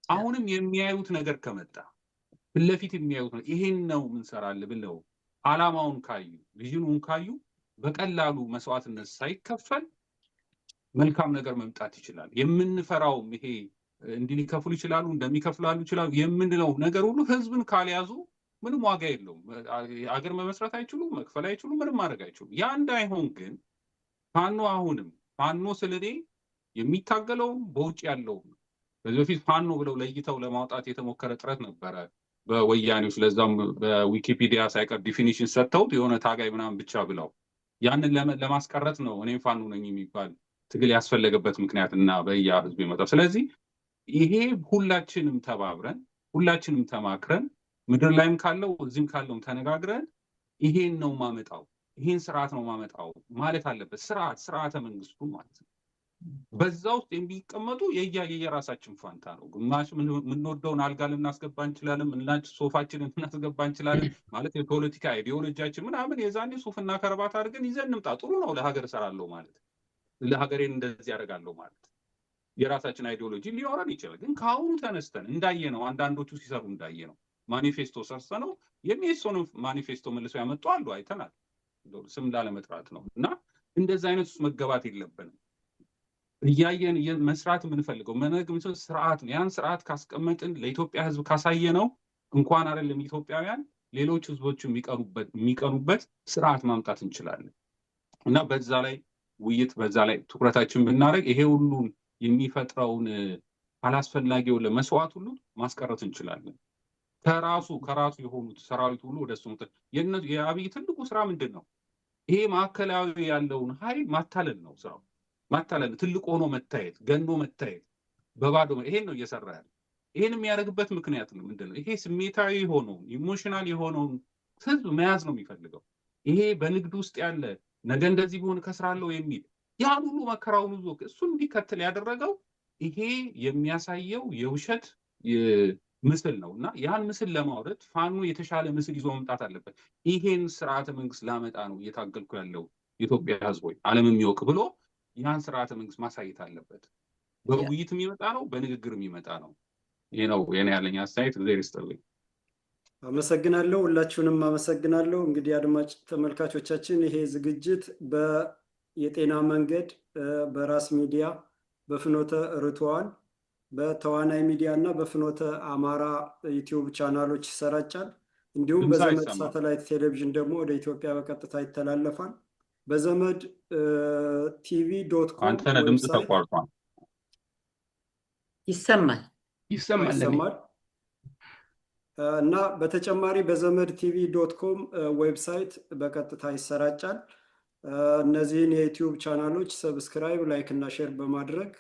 አሁንም የሚያዩት ነገር ከመጣ ፊት ለፊት የሚያዩት ነው ይሄን ነው ምንሰራለን ብለው አላማውን ካዩ፣ ቪዥኑን ካዩ በቀላሉ መስዋዕትነት ሳይከፈል መልካም ነገር መምጣት ይችላል። የምንፈራውም ይሄ እንዲህ ሊከፍሉ ይችላሉ እንደሚከፍላሉ ይችላሉ የምንለው ነገር ሁሉ ህዝብን ካልያዙ ምንም ዋጋ የለውም። አገር መመስረት አይችሉም፣ መክፈል አይችሉም፣ ምንም ማድረግ አይችሉም። ያ እንዳይሆን ግን ፋኖ አሁንም ፋኖ ስለኔ የሚታገለው በውጭ ያለው በዚህ በፊት ፋኖ ብለው ለይተው ለማውጣት የተሞከረ ጥረት ነበረ በወያኔዎች። ለዛም በዊኪፒዲያ ሳይቀር ዲፊኒሽን ሰጥተውት የሆነ ታጋይ ምናምን ብቻ ብለው ያንን ለማስቀረት ነው እኔም ፋኖ ነኝ የሚባል ትግል ያስፈለገበት ምክንያት እና በያ ህዝብ የመጣው። ስለዚህ ይሄ ሁላችንም ተባብረን ሁላችንም ተማክረን ምድር ላይም ካለው እዚህም ካለውም ተነጋግረን ይሄን ነው ማመጣው፣ ይሄን ስርዓት ነው ማመጣው ማለት አለበት። ስርዓተ መንግስቱ ማለት ነው። በዛ ውስጥ የሚቀመጡ የየራሳችን ፋንታ ነው። ግማሽ የምንወደውን አልጋ ልናስገባ እንችላለን፣ ምናች ሶፋችንን ልናስገባ እንችላለን። ማለት የፖለቲካ አይዲዮሎጂያችን ምናምን የዛኔ ሱፍና ከረባት አድርገን ይዘን እንምጣ። ጥሩ ነው። ለሀገር እሰራለሁ ማለት ለሀገሬን እንደዚህ ያደርጋለሁ ማለት የራሳችን አይዲዮሎጂ ሊኖረን ይችላል። ግን ከአሁኑ ተነስተን እንዳየ ነው አንዳንዶቹ ሲሰሩ እንዳየ ነው ማኒፌስቶ ሰርሰ ነው የሚሶን ማኒፌስቶ መልሰው ያመጡ አሉ፣ አይተናል። ስም ላለመጥራት ነው። እና እንደዚህ አይነት ውስጥ መገባት የለብንም። እያየን መስራት የምንፈልገው መነግም ስርዓት ነው። ያን ስርዓት ካስቀመጥን ለኢትዮጵያ ህዝብ ካሳየ ነው እንኳን አይደለም ኢትዮጵያውያን ሌሎች ህዝቦች የሚቀኑበት ስርዓት ማምጣት እንችላለን። እና በዛ ላይ ውይይት በዛ ላይ ትኩረታችን ብናደርግ ይሄ ሁሉን የሚፈጥረውን አላስፈላጊውን ለመስዋዕት ሁሉ ማስቀረት እንችላለን። ከራሱ የሆኑት ሰራዊት ሁሉ ወደሱ የአብይ ትልቁ ስራ ምንድን ነው? ይሄ ማዕከላዊ ያለውን ኃይል ማታለል ነው ስራው። ማታለል፣ ትልቅ ሆኖ መታየት፣ ገኖ መታየት፣ በባዶ ይሄን ነው እየሰራ ያለ። ይሄን የሚያደርግበት ምክንያት ነው ምንድን ነው? ይሄ ስሜታዊ የሆነውን ኢሞሽናል የሆነውን ህዝብ መያዝ ነው የሚፈልገው። ይሄ በንግድ ውስጥ ያለ ነገ እንደዚህ ቢሆን ከስራለው የሚል ያን ሁሉ መከራውን ይዞ እሱን እንዲከተል ያደረገው ይሄ የሚያሳየው የውሸት ምስል ነው። እና ያን ምስል ለማውረድ ፋኖ የተሻለ ምስል ይዞ መምጣት አለበት። ይሄን ስርዓተ መንግስት ላመጣ ነው እየታገልኩ ያለው የኢትዮጵያ ህዝቦች ዓለም የሚወቅ ብሎ ያን ስርዓተ መንግስት ማሳየት አለበት። በውይይት የሚመጣ ነው፣ በንግግር የሚመጣ ነው። ይሄ ነው የኔ ያለኝ አስተያየት። እግዚአብሔር ይስጥልኝ። አመሰግናለሁ። ሁላችሁንም አመሰግናለሁ። እንግዲህ አድማጭ ተመልካቾቻችን ይሄ ዝግጅት የጤና መንገድ በራስ ሚዲያ፣ በፍኖተ ርቱዓን፣ በተዋናይ ሚዲያ እና በፍኖተ አማራ ዩቲዩብ ቻናሎች ይሰራጫል። እንዲሁም በዘመድ ሳተላይት ቴሌቪዥን ደግሞ ወደ ኢትዮጵያ በቀጥታ ይተላለፋል። በዘመድ tv.com አንተ ድምጽ ተቋርጧል። ይሰማል እና በተጨማሪ በዘመድ tv.com ዌብሳይት በቀጥታ ይሰራጫል። እነዚህን የዩቲዩብ ቻናሎች ሰብስክራይብ፣ ላይክ እና ሼር በማድረግ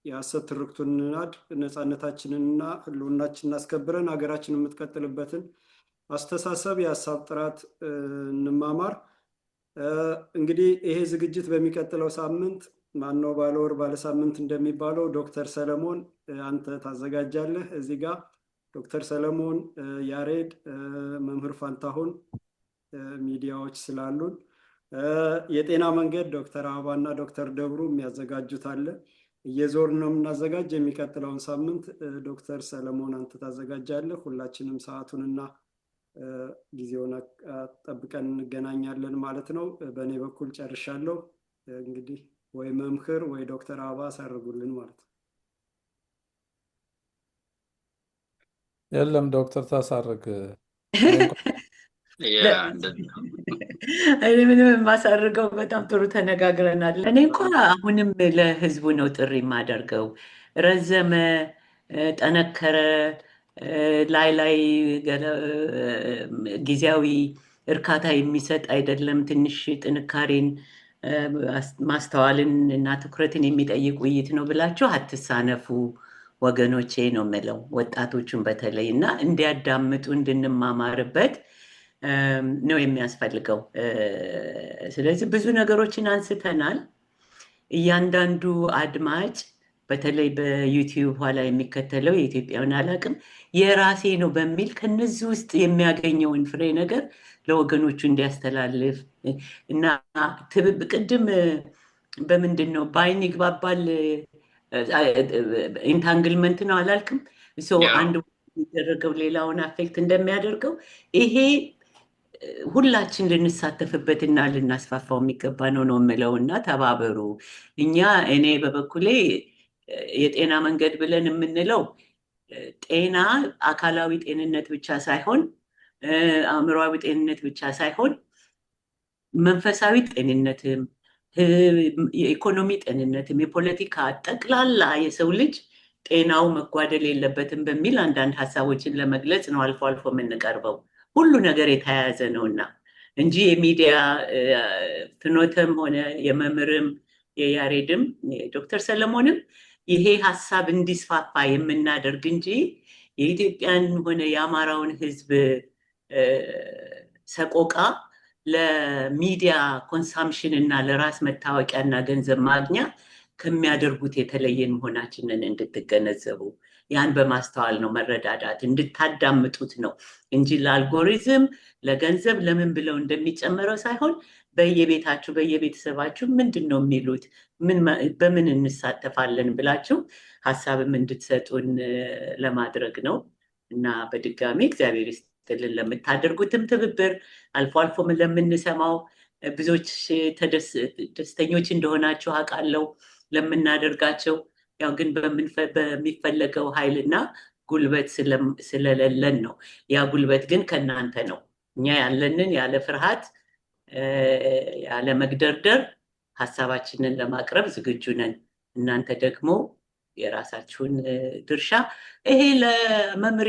የሐሰት ትርክቱን እናድ፣ ነፃነታችንንና ህልውናችንን አስከብረን ሀገራችን የምትቀጥልበትን አስተሳሰብ፣ የሀሳብ ጥራት እንማማር። እንግዲህ ይሄ ዝግጅት በሚቀጥለው ሳምንት ማነው ባለወር ባለሳምንት እንደሚባለው ዶክተር ሰለሞን አንተ ታዘጋጃለህ። እዚህ ጋር ዶክተር ሰለሞን፣ ያሬድ፣ መምህር ፋንታሁን ሚዲያዎች ስላሉን የጤና መንገድ ዶክተር አበባ እና ዶክተር ደብሩ የሚያዘጋጁት አለ። እየዞርን ነው የምናዘጋጅ። የሚቀጥለውን ሳምንት ዶክተር ሰለሞን አንተ ታዘጋጃለህ። ሁላችንም ሰዓቱንና ጊዜውን ጠብቀን እንገናኛለን ማለት ነው። በእኔ በኩል ጨርሻለሁ። እንግዲህ ወይ መምህር ወይ ዶክተር አበባ አሳርጉልን ማለት ነው። የለም ዶክተር ታሳርግ። እኔ ምንም የማሳርገው በጣም ጥሩ ተነጋግረናል። እኔ እንኳ አሁንም ለህዝቡ ነው ጥሪ የማደርገው። ረዘመ፣ ጠነከረ፣ ላይ ጊዜያዊ እርካታ የሚሰጥ አይደለም። ትንሽ ጥንካሬን፣ ማስተዋልን እና ትኩረትን የሚጠይቅ ውይይት ነው ብላችሁ አትሳነፉ ወገኖቼ ነው የምለው፣ ወጣቶቹን በተለይ እና እንዲያዳምጡ እንድንማማርበት ነው የሚያስፈልገው። ስለዚህ ብዙ ነገሮችን አንስተናል። እያንዳንዱ አድማጭ በተለይ በዩቲዩብ ኋላ የሚከተለው የኢትዮጵያውን አላቅም የራሴ ነው በሚል ከነዚህ ውስጥ የሚያገኘውን ፍሬ ነገር ለወገኖቹ እንዲያስተላልፍ እና ቅድም በምንድን ነው በአይን ይግባባል ኢንታንግልመንት ነው አላልክም? አንድ የሚደረገው ሌላውን አፌክት እንደሚያደርገው ይሄ ሁላችን ልንሳተፍበትና ልናስፋፋው የሚገባ ነው የምለው እና ተባበሩ። እኔ በበኩሌ የጤና መንገድ ብለን የምንለው ጤና አካላዊ ጤንነት ብቻ ሳይሆን፣ አእምሯዊ ጤንነት ብቻ ሳይሆን መንፈሳዊ ጤንነትም፣ የኢኮኖሚ ጤንነትም፣ የፖለቲካ ጠቅላላ የሰው ልጅ ጤናው መጓደል የለበትም በሚል አንዳንድ ሀሳቦችን ለመግለጽ ነው አልፎ አልፎ የምንቀርበው። ሁሉ ነገር የተያያዘ ነውና እንጂ የሚዲያ ፍኖተም ሆነ የመምህርም የያሬድም ዶክተር ሰለሞንም ይሄ ሀሳብ እንዲስፋፋ የምናደርግ እንጂ የኢትዮጵያን ሆነ የአማራውን ሕዝብ ሰቆቃ ለሚዲያ ኮንሳምፕሽን እና ለራስ መታወቂያና ገንዘብ ማግኛ ከሚያደርጉት የተለየን መሆናችንን እንድትገነዘቡ፣ ያን በማስተዋል ነው መረዳዳት፣ እንድታዳምጡት ነው እንጂ ለአልጎሪዝም ለገንዘብ ለምን ብለው እንደሚጨምረው ሳይሆን በየቤታችሁ በየቤተሰባችሁ ምንድን ነው የሚሉት፣ በምን እንሳተፋለን ብላችሁ ሀሳብም እንድትሰጡን ለማድረግ ነው እና በድጋሚ እግዚአብሔር ይስጥልን ለምታደርጉትም ትብብር፣ አልፎ አልፎ ለምንሰማው ብዙዎች ደስተኞች እንደሆናችሁ አውቃለሁ ለምናደርጋቸው። ያው ግን በሚፈለገው ኃይልና ጉልበት ስለሌለን ነው። ያ ጉልበት ግን ከእናንተ ነው። እኛ ያለንን ያለ ፍርሃት ያለ መግደርደር ሀሳባችንን ለማቅረብ ዝግጁ ነን። እናንተ ደግሞ የራሳችሁን ድርሻ። ይሄ ለመምህር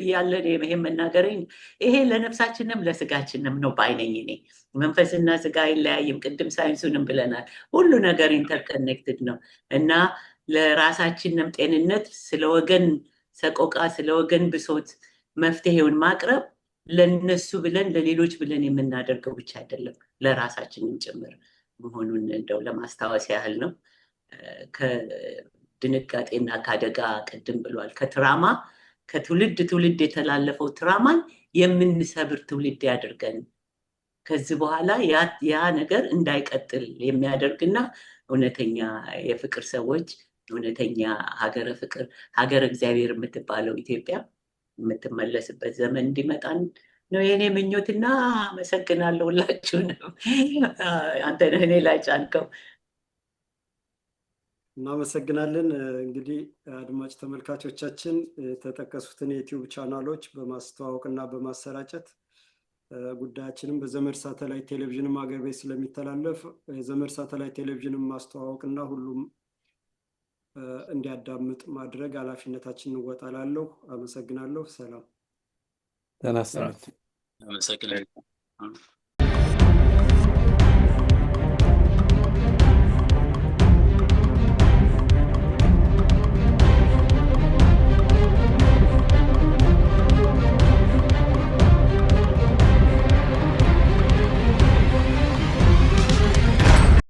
እያለን ይሄ መናገረኝ ይሄ ለነፍሳችንም ለስጋችንም ነው ባይነኝ እኔ። መንፈስና ስጋ አይለያይም። ቅድም ሳይንሱንም ብለናል። ሁሉ ነገር ኢንተርኮኔክትድ ነው እና ለራሳችንም ጤንነት ስለ ወገን ሰቆቃ ስለ ወገን ብሶት መፍትሄውን ማቅረብ ለነሱ ብለን ለሌሎች ብለን የምናደርገው ብቻ አይደለም ለራሳችንም ጭምር መሆኑን እንደው ለማስታወስ ያህል ነው። ከድንጋጤና ከአደጋ ቅድም ብሏል። ከትራማ ከትውልድ ትውልድ የተላለፈው ትራማን የምንሰብር ትውልድ ያድርገን። ከዚህ በኋላ ያ ነገር እንዳይቀጥል የሚያደርግና እውነተኛ የፍቅር ሰዎች እውነተኛ ሀገረ ፍቅር ሀገረ እግዚአብሔር የምትባለው ኢትዮጵያ የምትመለስበት ዘመን እንዲመጣን ነው የኔ ምኞትና አመሰግናለሁ ሁላችሁንም። አንተ ነህ እኔ ላይ ጫንከው። እናመሰግናለን። እንግዲህ አድማጭ ተመልካቾቻችን የተጠቀሱትን የዩቲዩብ ቻናሎች በማስተዋወቅና በማሰራጨት ጉዳያችንም በዘመድ ሳተላይት ቴሌቪዥንም ሀገር ቤት ስለሚተላለፍ የዘመድ ሳተላይት ቴሌቪዥንም ማስተዋወቅና ሁሉም እንዲያዳምጥ ማድረግ ኃላፊነታችንን እንወጣላለሁ። አመሰግናለሁ። ሰላም። ተናስተናል። አመሰግናለሁ።